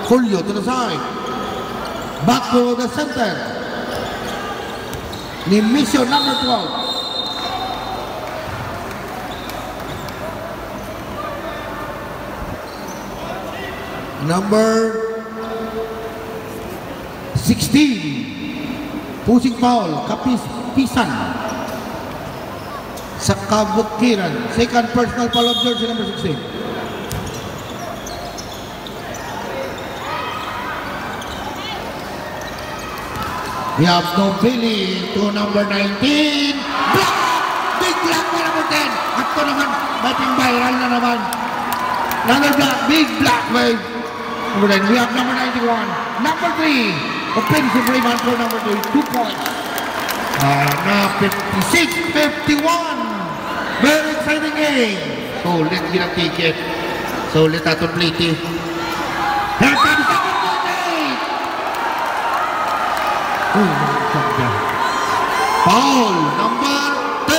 Julio to the side. Back to the center. Nimisio, number 12. Number 16. Pushing foul, Kapis Pisan. Sa Kabukiran. Second personal foul of jersey number 16. We have Nobili to number 19. Block! Big block by number 10. At ito naman, batting viral na naman. Another block, big block by number 10. We have number 91. Number 3. Offensive rebound for number 3. 2 points. Na 56-51. Very exciting game. Sulit ginang ticket. Sulit atong pliti. Here comes number 28. Oh, foul number 10.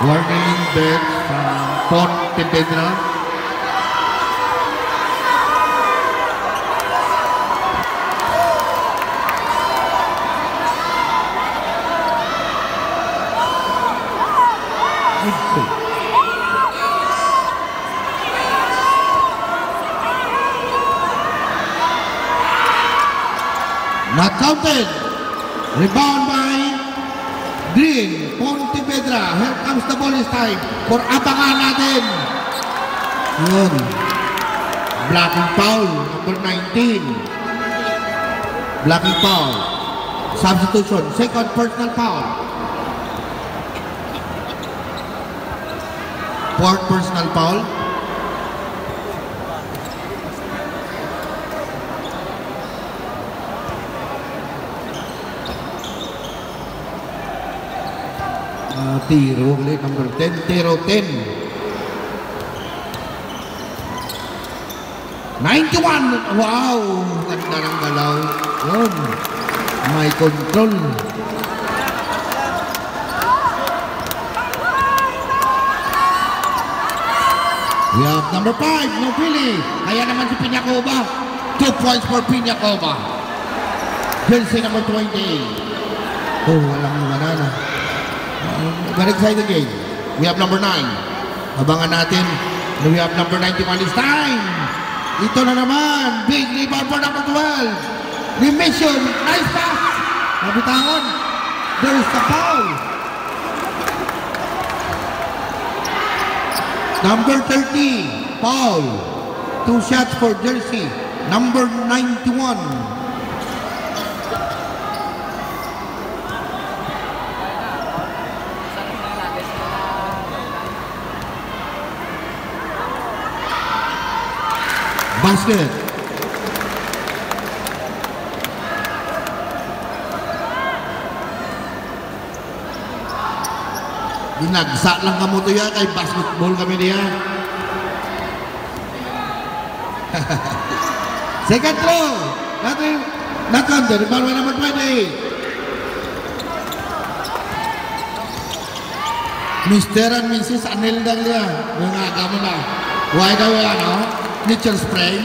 Warning bell from Pontevedra. Not counted. Rebound by Green. Pontevedra. Here comes the ball this time for Abangan natin. Yun. Blocking foul. Number 19. Blocking foul. Substitution. Second personal foul. Fourth personal foul. Tiro ulit, number 10, tiro 10. 91! Wow! Ganda ng galaw. Yun. May control. We have number 5, Nobili. Kaya naman si Piñacoba. 2 points for Piñacoba. Jersey number 20. Oh, walang manana. Very exciting game. We have number 9. Abangan natin. We have number 91 this time. Ito na naman. Big rebound for number 12. Remission. Nice pass. Nabitangon. There is the foul. Number 30. Foul. 2 shots for jersey. Number 91. Basket. Dinagsa lang kamo to ya kay basketball kami niya. Second throw. Not counted. Rebound by number 28. Mr. and Mrs. Anel Daglia. Mga kamo na. Why daw yan, no? Nature spray.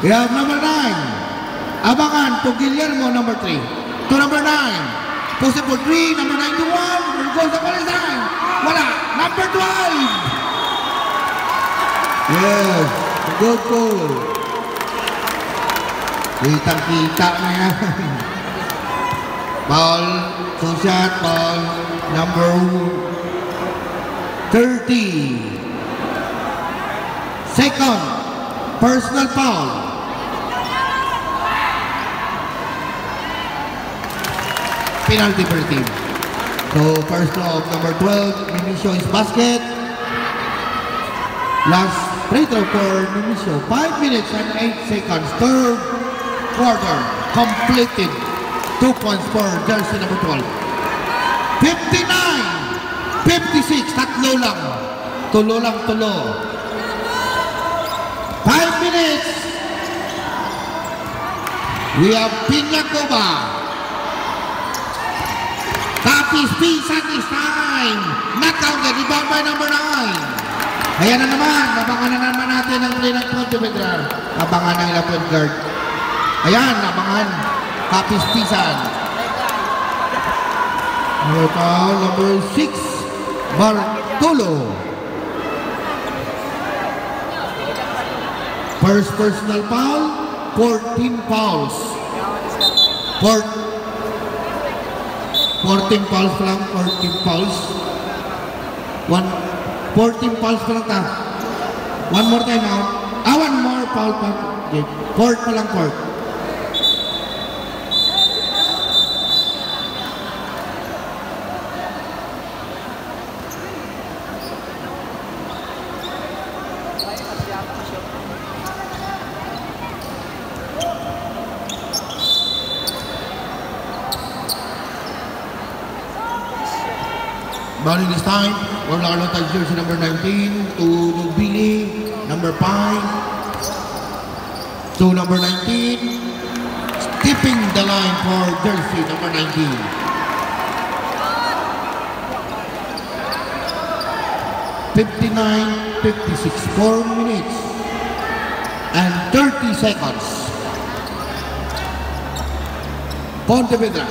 We have number 9. Abangan to Guillermo, number 3. To number 9. Post for 3. Number 9 to 1. Here goes the Palestine. Wala. Number 12. Yes. Good goal. Kitang-kita na yan. Ball. So shot. Ball. Number 30. Second. Personal foul. Penalty for the team. So first throw of number 12. Minicio is basket. Last free throw for Minicio. 5 minutes and 8 seconds. Third quarter completed. 2 points for jersey number 12. 59, 56, tatlo lang. Tulo lang, tulo. 5 minutes. We have Piñacoba. Tapis Pisan is time. Not counted. Rebound by number 9. Ayan na naman. Abangan na naman natin ang play ng Pontevedra. Abangan ng ilang point guard. Ayan, abangan. Tapis Pisan. Number 6. Bartolo. First personal foul. 14 fouls. 14 fouls pa lang. 14 fouls. 14 fouls pa lang ta. One more time out. One more foul pa. Court pa lang, court. Bowling this time, we're not going to touch jersey number 19 to Nubili, number 5 to number 19, skipping the line for jersey number 19. (59-56), 4 minutes and 30 seconds. Pontevedra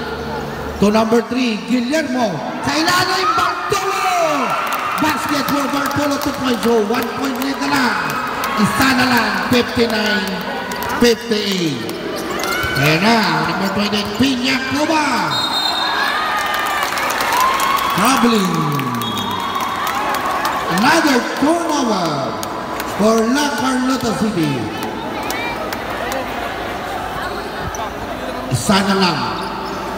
to number 3, Guillermo. Sa ilalim, Bartolo! Basket for Bartolo, 2 points. So, 1 point lead na lang. Isa na lang, 59-58. Ayan na, number 28, Piñacoba. Traveling. Another turnover for La Carlota City. Isa na lang,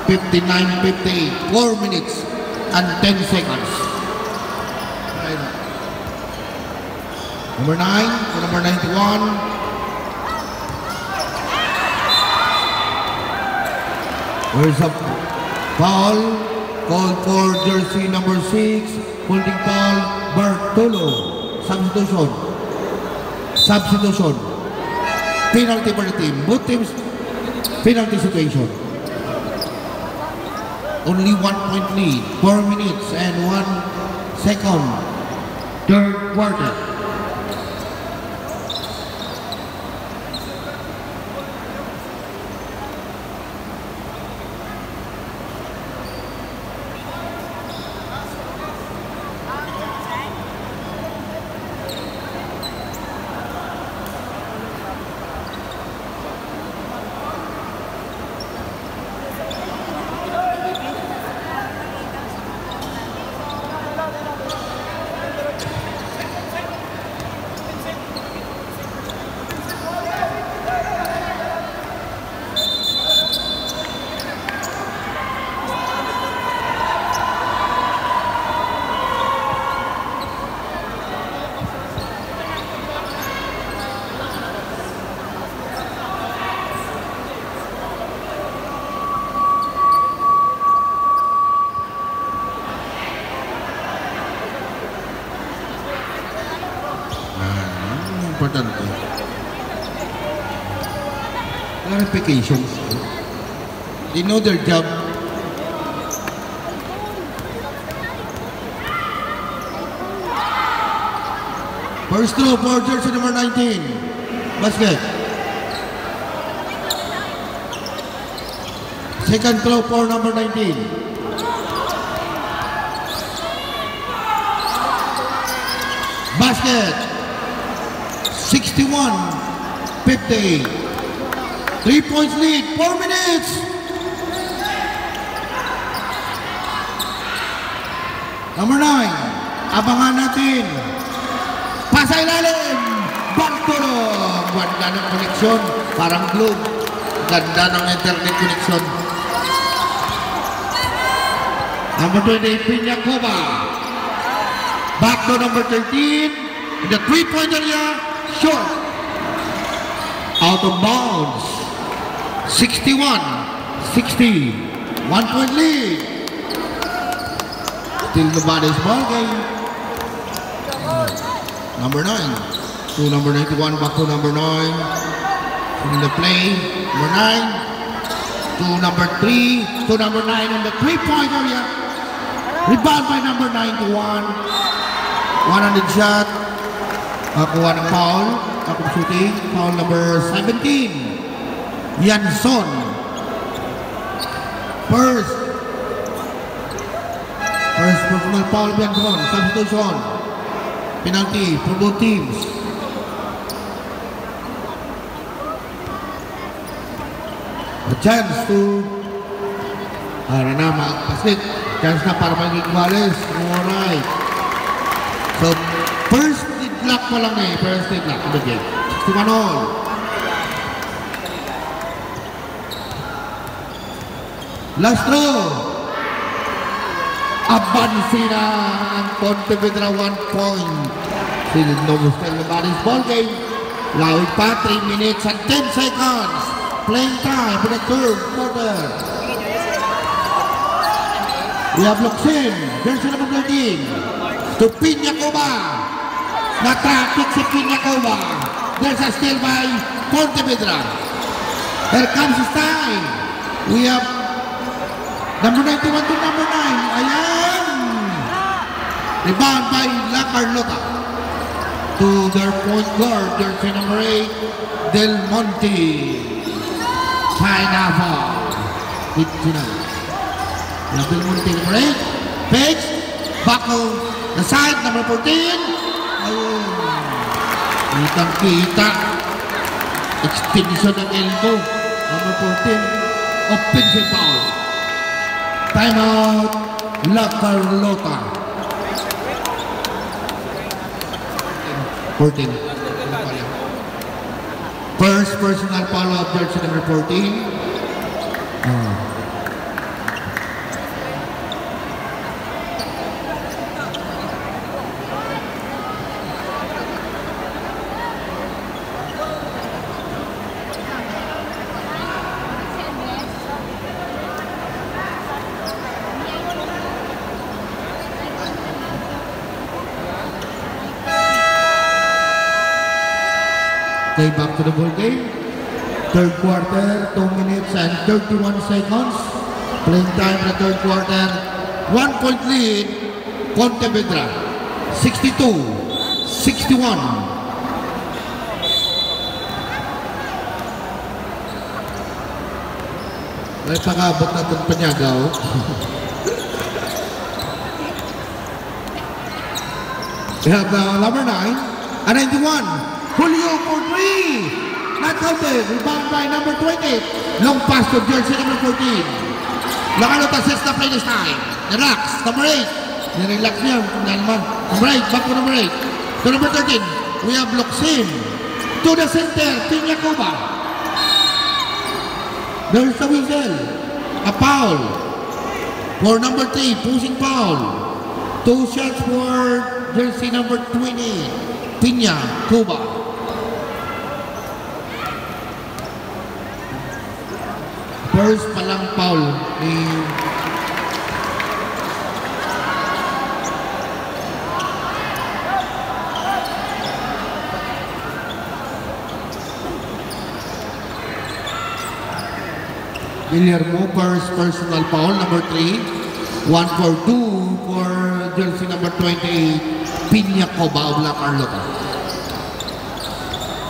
59-58, 4 minutes and 10 seconds. Number 9 to number 91. Where's a foul called for jersey number 6, holding foul, Bartolo. Substitution. Penalty for the team. Both teams penalty situation. Only 1 point lead, 4 minutes and 1 second. Third quarter. Importante. Clarifications. They know their job. First throw for jersey number 19. Basket. Second throw for number 19. Basket. 61-58. 3 points lead. 4 minutes. Number 9. Abangan natin. Pasay lalim. Bantulong. Ganda ng koneksyon. Parang globe. Ganda ng internet connection. Number 28, Piña Cuba. Back to number 13. In the three-point area. Short. Out of bounds. 61-60. 1 point lead. Still nobody's ball game. Number 9. To number 91. Back to number 9. In the play. Number 9. To number 3. To number 9 in the three-point area. Rebound by number 91. One-handed shot. Nakuha ng foul. Akong shooting. Foul number 17. Yanson. First personal foul of Yanson. Substitution. Penalty for both teams. A chance to magpasit. Chance na para maging Wallace. Alright. So, first lock pa lang eh. First lock in the game. 61 all. Last throw. Abansina ang Pontevedra 1 point. Still nobody's ball game. Lawig pa 3 minutes and 10 seconds. Playing time for the third quarter. We have Luxin. Jersey number 13. To Piña Cuba. Na-traffic si Piña Cuba. There's a steal by Pontevedra. Here comes his time. We have number 91 to number 9. Ayan. Rebound by La Carlota. To their point guard. Jersey number 8. Del Monte. Pineapple. 59. Del Monte number 8. Fakes. Buckle. The side number 14. Ayun. Kitang-kita. Extension ng elbow. Number 14. Offensive foul. Timeout. La Carlota. 14. First personal foul of jersey number 14. Okay, back to the ball game. Third quarter, 2 minutes and 31 seconds. Playing time in the third quarter. 1 point lead, Pontevedra. 62-61. May pakabot natin Panyagaw. We have number 9 and 91. Julio for 3. Not counted. Rebound by number 20. Long pass to jersey number 14. Lakanot assist na play this time. Relax. Number 8. Nirelax niya. Number 8. Back to number 8. To number 13. We have Luxin. To the center. Piña Cuba. There's the whistle. A foul. For number 3. Pushing foul. 2 shots for jersey number 20. Piña Cuba. First palang foul ni Guillermo first personal foul, number 3. 1 for 2 for jersey number 28, Piña Coba of La Carlota.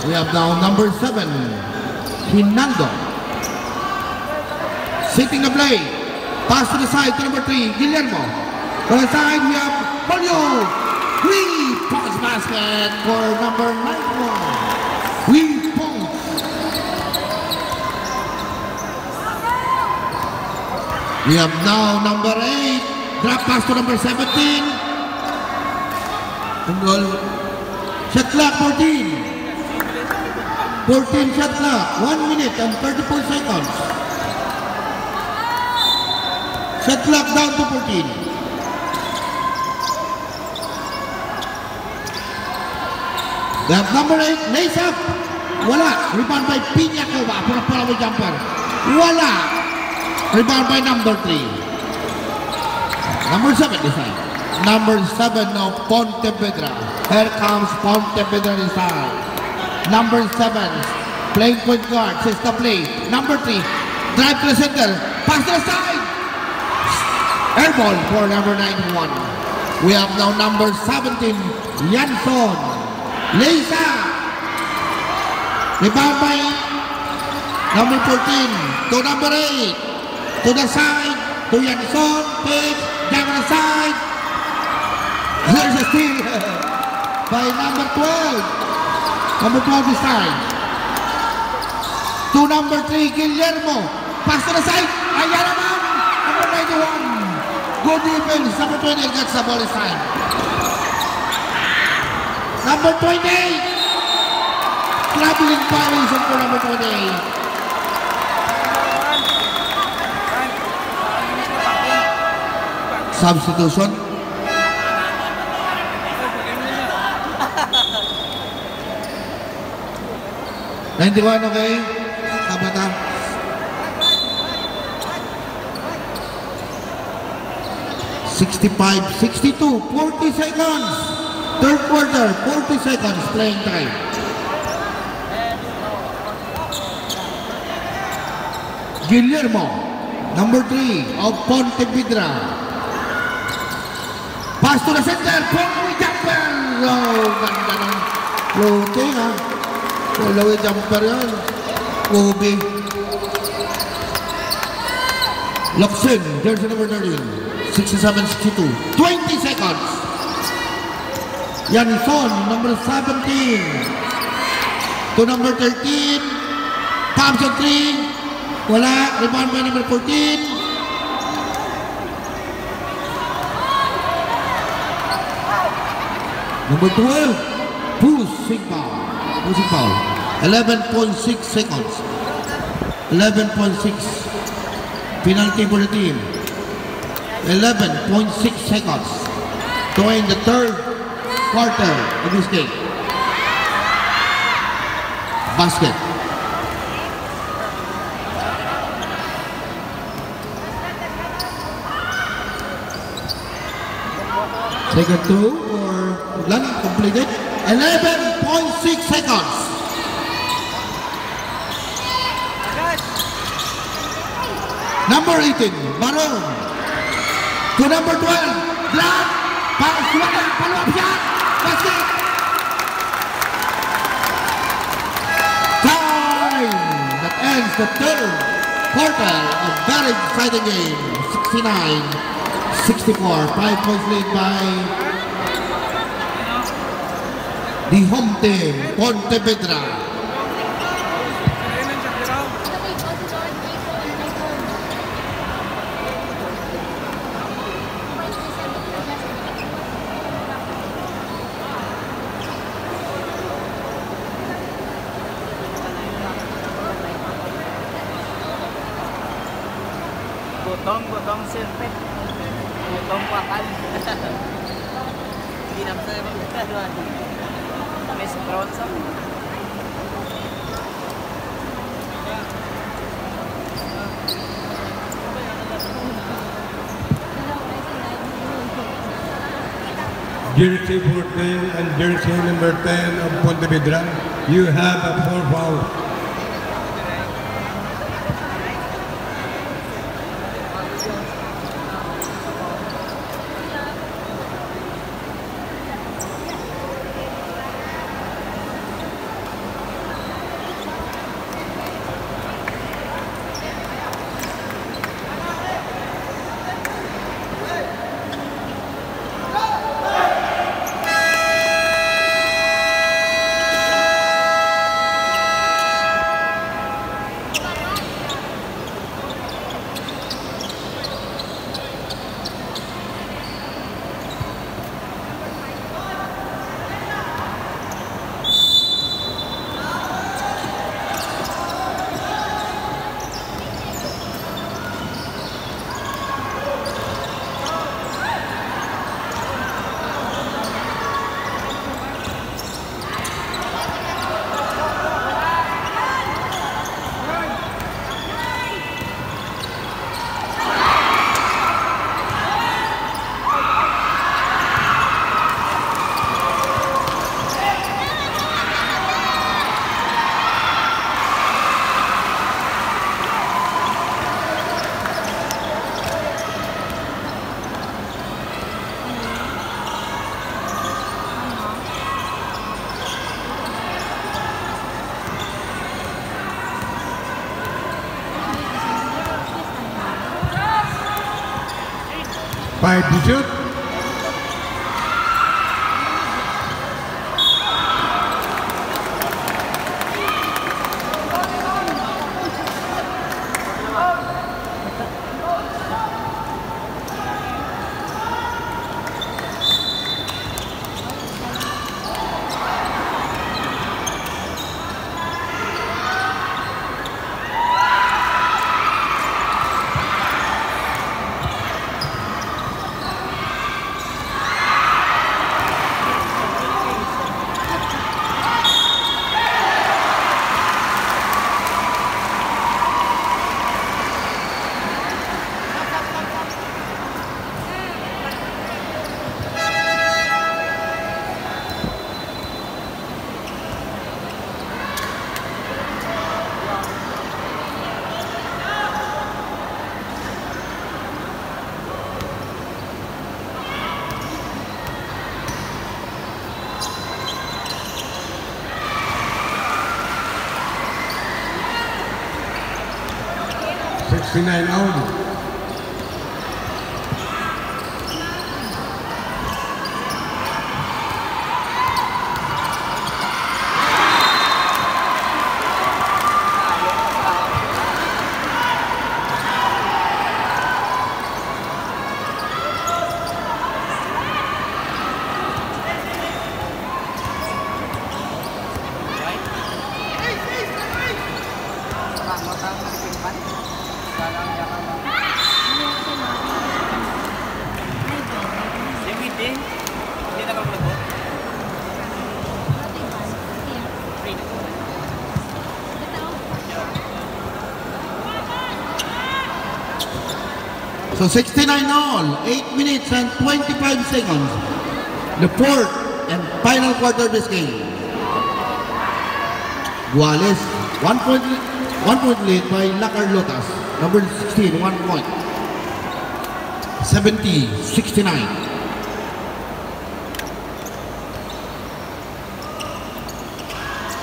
We have now number 7, Hinando. Sitting the play. Pass to the side to number 3, Guillermo. On the side, we have Polio. 3-point basket for number 91. 3 points. We have now number 8. Drop pass to number 17. And goal. Shot clock 14. 14 shot clock. 1 minute and 34 seconds. Shot clock down to 14. We have number 8. Lace up. Wala. Rebound by Piña Coba. Pura-pura may jumper. Wala. Rebound by number 3. Number 7 this time. Number 7 of Pontevedra. Here comes Pontevedra this time. Number 7. Playing point guard. Says the play. Number 3. Drive to the center. Pass to the side. Air ball for number 91. We have now number 17. Yanson. Leisa. Rebound by number 14. To number 8. To the side. To Yanson. Pick. Down on the side. There's a steal by number 12. Number 12 this time. To number 3, Guillermo. Pass to the side. Ayan naman. Number 91. Good defense. Number 28 gets the ball this time. Number 28. Traveling violation for number 28. Substitution. Naintindihan, okay? Sabata. $65, $62, 40 seconds. Third quarter, 40 seconds playing time. Guillermo, number 3 of Pontevedra. Pass to the center, Pongwi jumper! Oh, ganda ng floating ha. Pongwi jumper yan. Kobe. Locsin, jersey number 13. 67-62. 20 seconds. Yanson, number 17. To number 13. Thompson 3. Wala. Rebound by number 14. Number 12, pushing foul. 11.6 seconds. 11.6. Penalty for the team. 11.6 seconds. To end the third quarter of this game. Basket. Second two for Lan completed. 11.6 seconds. Number 18, Baron. To number 12, Vlad. Pasuana, follow-up shot. Basket. Time. That ends the third quarter of very exciting game. 69-64. 5 points lead by the home team, Pontevedra. Gotong silpet. Gotong wakal. Hindi na sa Miss Bronson. Jersey 14 and jersey number 10 of Pontevedra, you have a 4 foul. 5 to shoot. $69 all. So 69 all, 8 minutes and 25 seconds. The fourth and final quarter of this game. Guales, 1 point lead by Lacar Lotas. Number 16, 1 point. 70-69.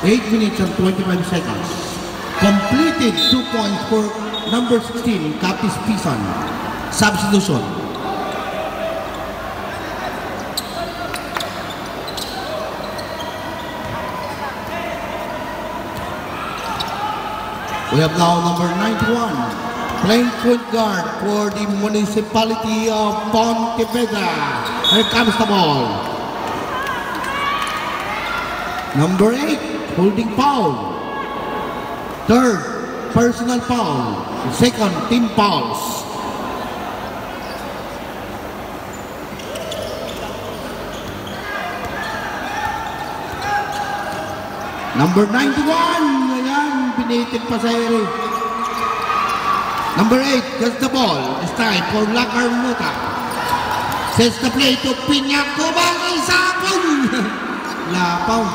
Eight minutes and 25 seconds. Completed 2 points for number 16, Capiz Pisan. Substitution. We have now number 91, playing point guard for the municipality of Pontevedra. Here comes the ball. Number 8, holding foul. Third, personal foul. Second, team fouls. Number 91, ayan, binitin pa sa ere. Number 8, gets the ball. This time for Lacar Lota. Sets the play to Piñacobang Isapon. Lapaw.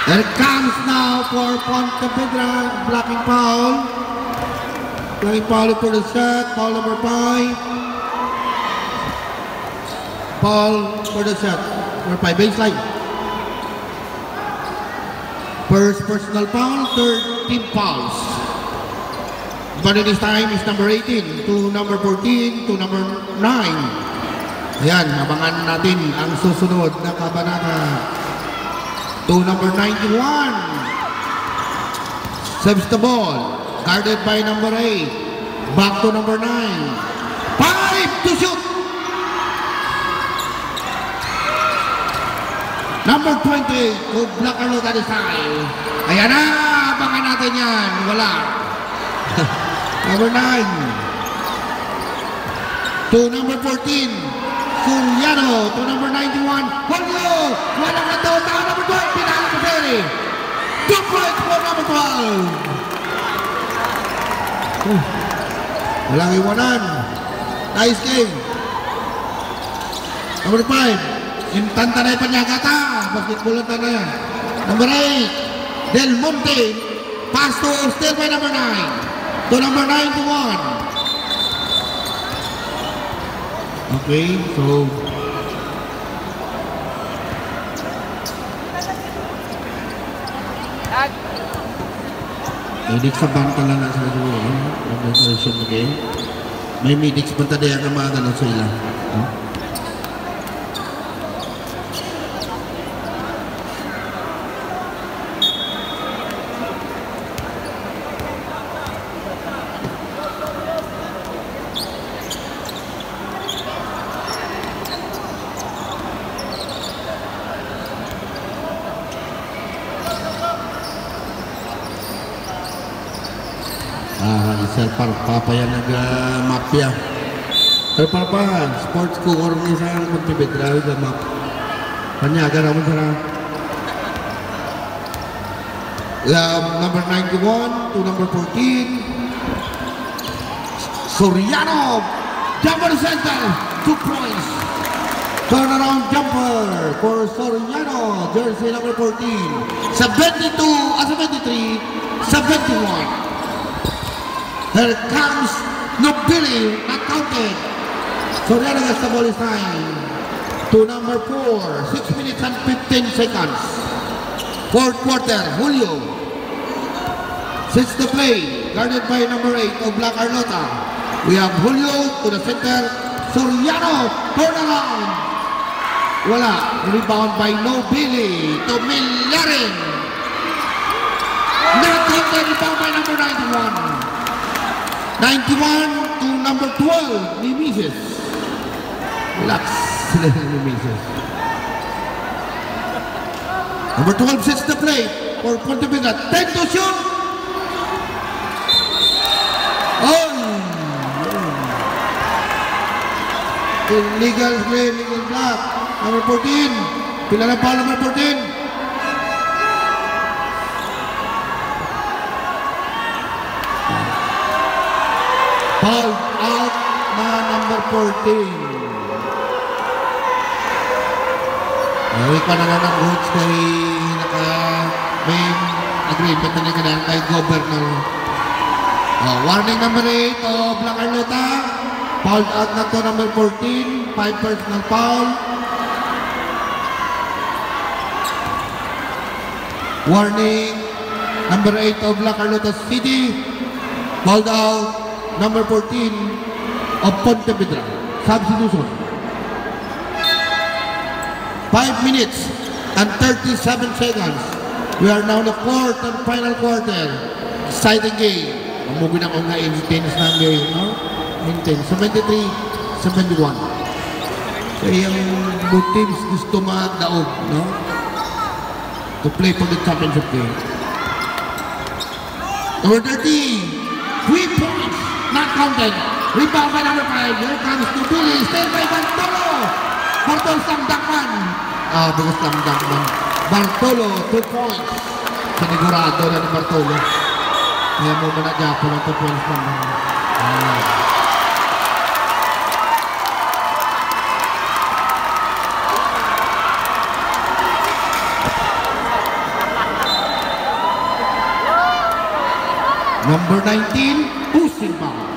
There comes now for Pontevedra, blocking foul. Blocking foul for the shot, foul number 5. Foul for the shot, number 5, baseline. First personal foul, third team fouls. But this time is number 18 to number 14 to number 9. Ayan, abangan natin ang susunod na kabanata. To number 91. Saves the ball. Guarded by number 8. Back to number 9. 5 to shoot. Number 20, kung Lacar Lota this time. Ayan na, abangan natin yan. Wala. Number 9. To number 14, Suriano. To number 91, Julio. Walang nato, tao number 12, pinala ko seri. 2 points for number 12. Walang iwanan. Nice game. Number 5. Intanta na ipanyagata. Basketball na yan. Number 8, Del Monte. Pass to still by number 9. To number 91. Okay, so Edik sa bangka lang sa dulo. Ang version again. May medics punta din ang mga ganun sa ilang. Sir Parpapa yan nag-mapya. Sir Parpa, sports core ni sa Pontevedra nag-map. Panyaga naman sila. Number 91 to number 14. Soriano, jumper center, 2 points. Turnaround jumper for Soriano, jersey number 14. 72, 73, 71. Here comes Nobili, not counted. Soriano gets the ball is time. To number 4, 6 minutes and 15 seconds. Fourth quarter, Julio. Sets the play, guarded by number 8 of Black Carlota. We have Julio to the center. Soriano, turn around. Wala, rebound by Nobili to Millarin. Not counted, rebound by number 91. 91 to number 12, Mimesis. Relax sila ng Mimesis. Number 12 sets the play for Pontevedra. 10 to shoot. Illegal play, illegal block. Number 14. Pila na pa number 14. Foul out na number 14. Ay, ka na nga ng coach kay may agreement na nagkadaan kay Governor. Warning number 8 of Black Carlota. Foul out na to number 14. 5 personal foul. Warning number 8 of Black Carlota City. Foul out number 14 of Pontevedra. Substitution. 5 minutes and 37 seconds. We are now in the fourth and final quarter. Exciting game. Umuwi na ko nga intense na game, no? Intense. 73-71. Kaya yung both teams gusto magdaog, no? To play for the championship game. Number 30. 3 points. Not counted. Rebound by number 5. Here comes to Billy. Stay by Bartolo. Bartolo Samdakman. Because Samdakman. Bartolo, 2 points. Sinigurado na ni Bartolo. Kaya mo managyapo ng 2 points naman. Number 19. Pushing foul.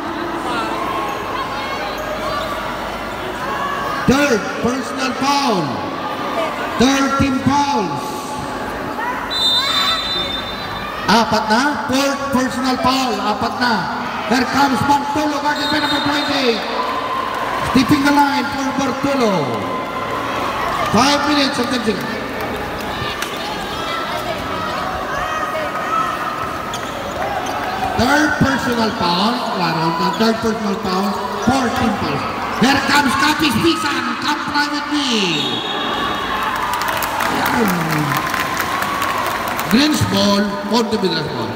Third personal foul. 13 fouls. Apat na. Fourth personal foul. Apat na. Here comes Bartolo. Guarded by number 28. Stepping the line for Bartolo. 5 minutes and 10 seconds. Third personal foul. Third personal foul. 14 fouls. Here comes Capis Pisan. Come try with me. Green's ball. Pontevedra's ball.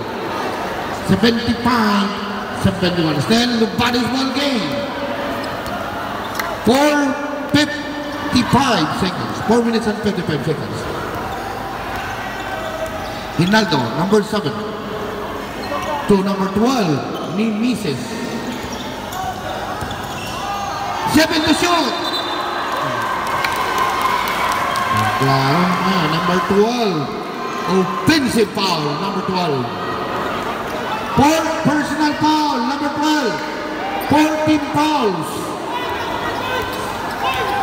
75-71. Still nobody's ball game. 4:55 seconds. 4 minutes and 55 seconds. Hinaldo, number 7. To number 12, Mimesis. 7 to shoot. Number 12. Offensive foul, number 12. Fourth personal foul, number 12. 14 fouls.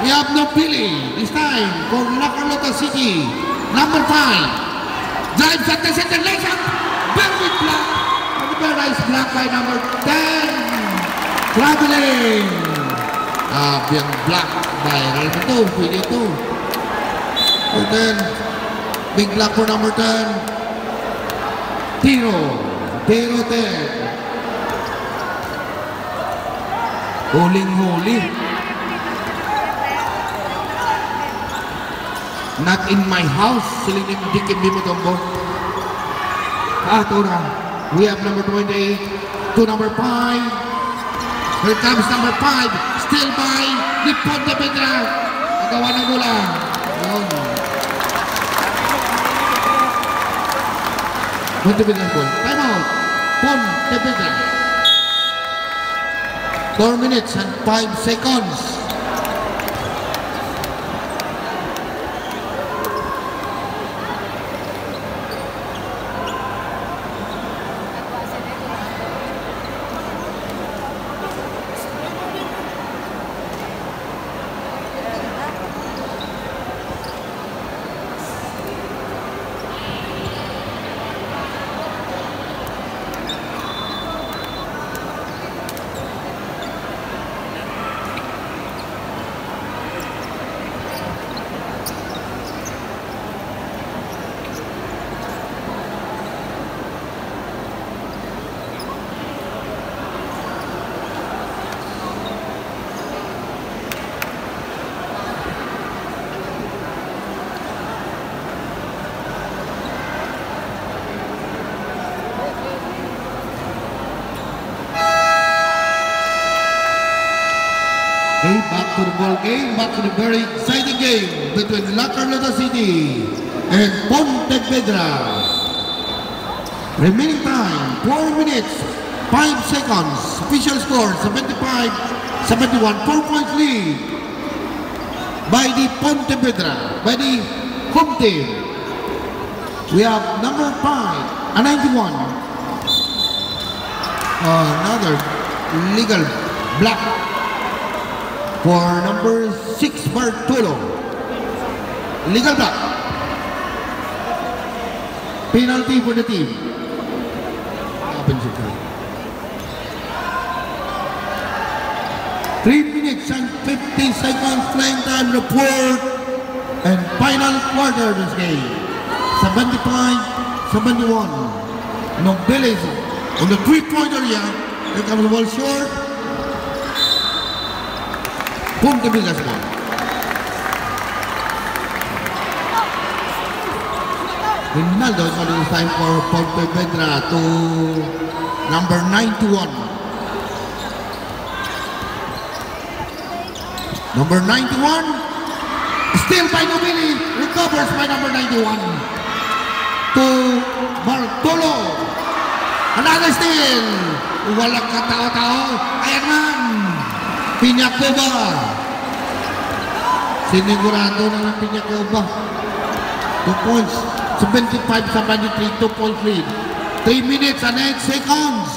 We have Nobili. This time for Black Carlota City. Number 5. Drives at the center, lays up. Very block. Very nice block by number 10. Traveling. Yung black. Viral na ito. Pwede ito. Number 10. Big black for number 10. Tiro. Tiro 10. Huling-huli. Not in my house. Silingin dikin mo tombo. Ito na. We have number 28 to number 5. Here comes number 5. Still by the Pontevedra. Nagawa ng bola. Yun. Pontevedra goal. Time out. Pontevedra. 4 minutes and 5 seconds. Okay, back to the ball game, back to the very exciting game between La Carlota City and Pontevedra. Remaining time, 4 minutes, 5 seconds. Official score, 75-71, 4 points lead by the Pontevedra, by the home team. We have number 5, a 91. Another legal black. For number 6, Bartolo. Legal block. Penalty for the team. Happens it. 3 minutes and 50 seconds playing time, the fourth and final quarter of this game. 75-71. Nobeles on the three-point area. Here comes the ball short. Pontevedra's ball. Rinaldo is only time for Pontevedra to number 91. Number 91, still by Nobili, recovers by number 91. To Bartolo. Another steal. Walang katao-tao. Ayan man. Pinyakoba. Sinigurado na ng Pinyakoba. 2 points. 75-73, 2 point lead. 3 minutes and 8 seconds.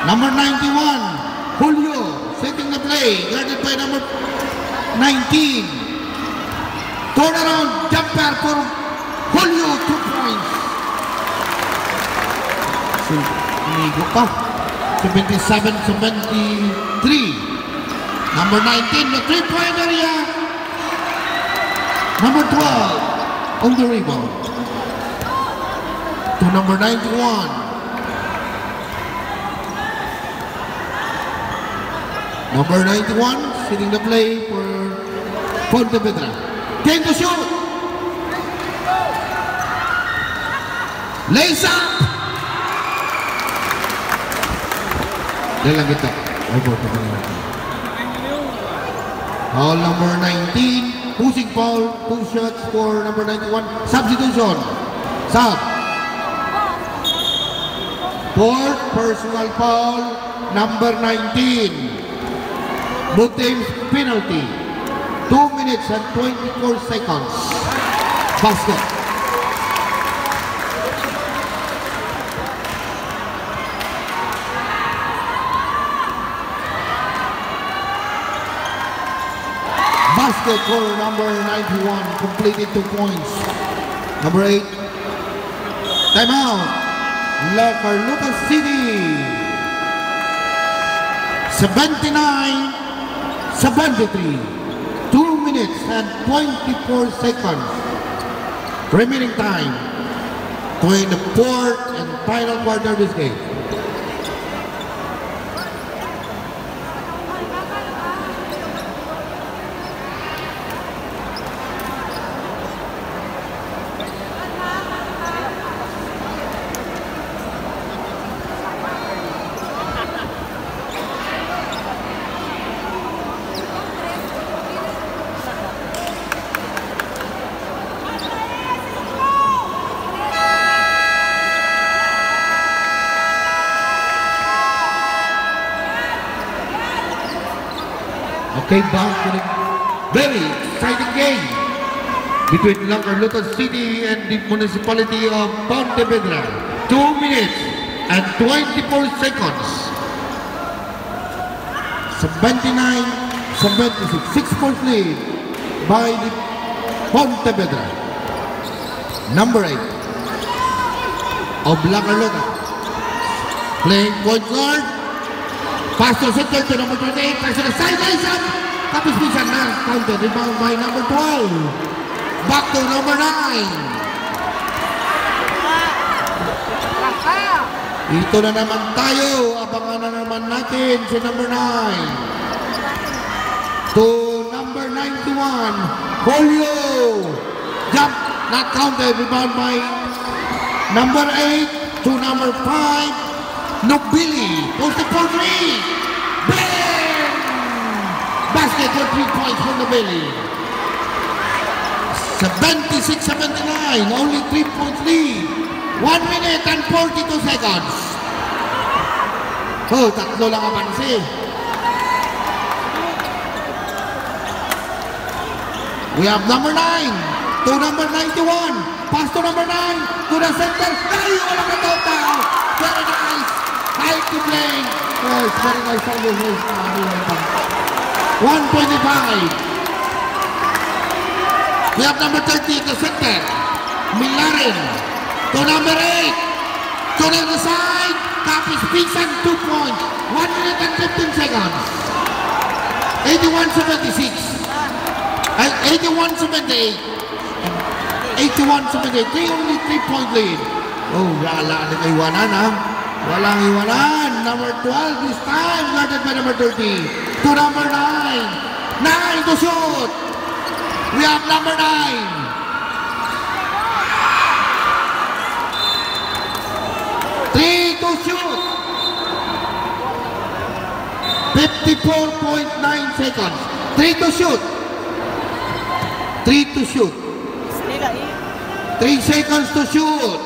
Number 91, Julio, setting the play. Guarded by number 19. Turnaround jumper for Julio, 2 points. Sinigo pa. 77-73. Number 19, the 3-point area. Number 12, on the rebound. To number 91. Number 91, sitting the play for Pontevedra. Game to shoot. Lays up. Dalang kita. Foul number 19. Pushing foul. 2 shots for number 91. Substitution. Sub. Fourth personal foul. Number 19. Both teams penalty. 2 minutes and 24 seconds. Basket. Basket for number 91, completed 2 points. Number 8, timeout, La Carlota City. 79-73. 2 minutes and 24 seconds remaining time to win the fourth and final quarter of this game. Okay, back to the very exciting game between Lancarlutan City and the municipality of Pontevedra. 2 minutes and 24 seconds. 79-76. 6 points lead by the Pontevedra. Number 8 of Lancarlutan. Playing point guard. Pass to center to number 28. Pass to the sidelines up. Tapos bisa na. Counter. Rebound by number 12. Back to number 9. Ito na naman tayo. Abangan na naman natin si number 9. To number 91. Julio. Jump. Not counted. Rebound by number 8 to number 5. Nobili, posted for 3. Bang! Basket for 3 points for Nobili. 76-79, only 3 points lead. 1 minute and 42 seconds. Oh, tatlo lang ang pansi. We have number 9 to number 91. Pass to number 9 to the center. Ay, wala ka total. Very nice. High to play. Yes, very nice. 125. We have number 30 to center. Milarin to number 8. To the other side. Kapis Pisan 2 points. 1 minute and 15 seconds. 81-76. 81-78. 81-78. Only 3-point lead. Oh, wala na iwanan ha. Walang iwanan. Number 12 this time. Guarded by number 30. To number 9. 9 to shoot. We have number 9. 3 to shoot. 54.9 seconds. 3 to shoot. 3 to shoot. 3 seconds to shoot.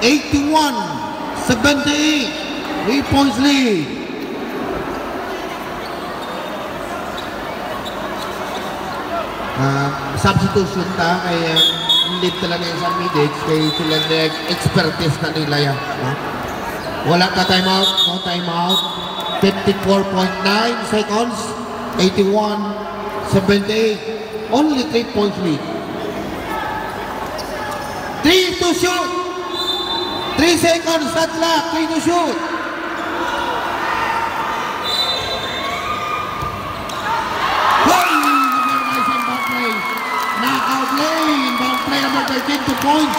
(81-78). 3 points lead. Substitution ta kaya lead talaga yung sa Midex kaya sila expertise na nila yan. Wala ka timeout, no timeout. 54.9 seconds. 81-78. Only 3 points lead. 3 to shoot. 3 seconds, shot clock. 3 to shoot. Knockout lane. Bound play number 13, 2 points.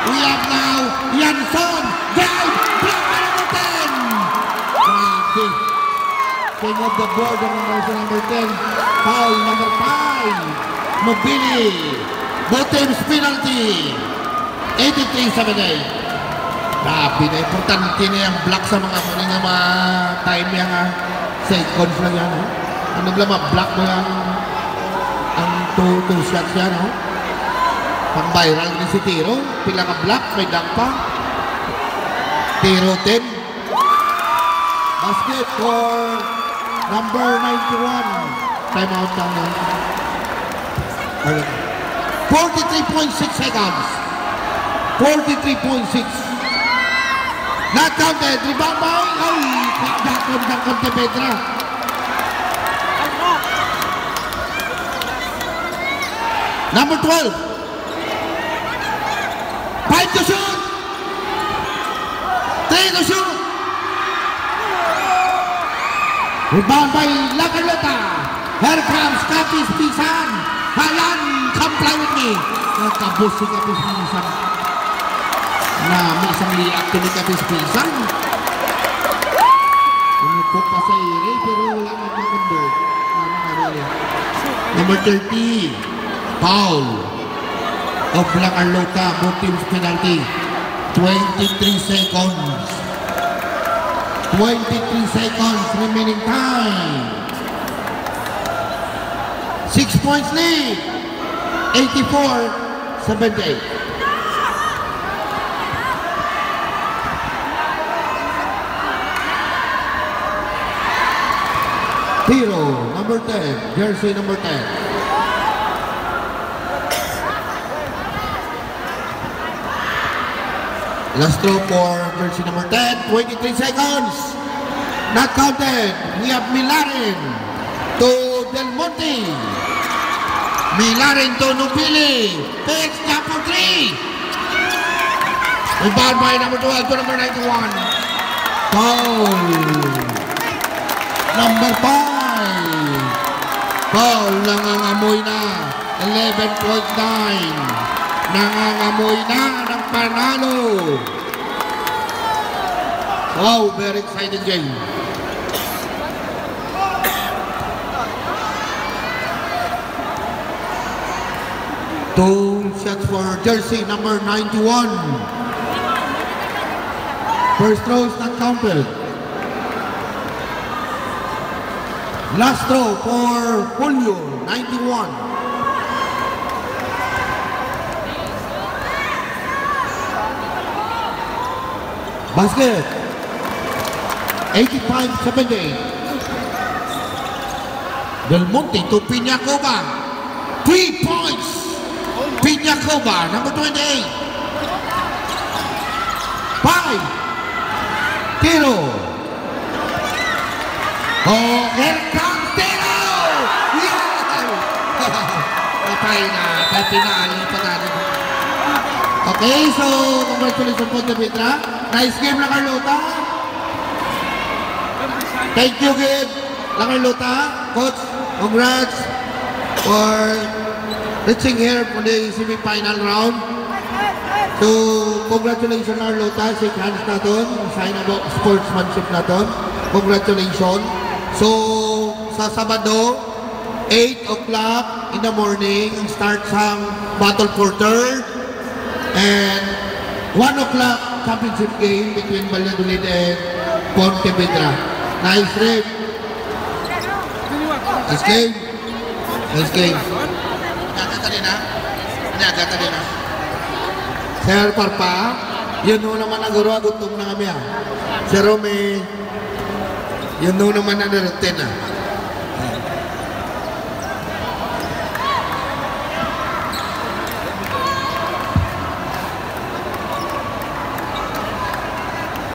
We have now Yanson. Drive. Block by number 10. Grabe. King of the board number 10. Foul number 5. Mobili. Both teams penalty. 83-78. Grabe na. Importante na yung block sa mga time yan ha. Seconds lang yan ha. Ano lang ma-block mo ang 2 shots yan, no? Pang-viral din si Tiro. Pila ka block, may dunk pa. Tiro 10. Basket for number 91. Time out lang yan. 43.6 seconds. 43.6. Not counted. Rebound by. Ay, backroom ng Pontevedra. Number 12. 5 to shoot. 3 to shoot. Rebound by La Carlota. Here comes Capiz Pisan. Hayan, comply with me. Nagkabos si Capiz Pisan. Na may isang liak to ni Capiz Pisan. Umupok pa sa ere, pero wala mag-convert. Number 30. Foul of La Carlota. Both teams penalty. 23 seconds. 23 seconds remaining time. 6 points lead. 84-78. Tiro, number 10. Jersey number 10. Last throw for jersey number 10, 23 seconds. Not counted. We have Milarin to Del Monte. Milarin to Nupili. Pitch jump for 3. Rebound by number 12 to number 91. Foul. Number 5. Foul. Nangangamoy na. 11.9. Nangangamoy na ng panalo. Wow, very exciting game. Two shots for jersey number 91. First throw is not counted. Last throw for Julio, 91. Basket. 85-78. Del Monte to Piñacoba. 3 points. Piñacoba, number 28. 5. Tiro. Oh, here comes Tiro! Yeah! Patay na. Pinali pa natin. Okay, so congratulations po sa Petra. Nice game La Carlota. Thank you kid La Carlota. Coach, congrats for reaching here for the semi-final round. So, congratulations La Carlota. Shake hands natin. Sign about sportsmanship natin. Congratulations. So, sa Sabado, 8 o'clock in the morning, starts ang battle for third. And 1 o'clock championship game between Valladolid and Pontevedra. Nice rip. Nice game. Nice game. Nagata din na. Sir Parpa, yun naman ang guro, gutom na kami. Sir Rome, yun naman ang narutin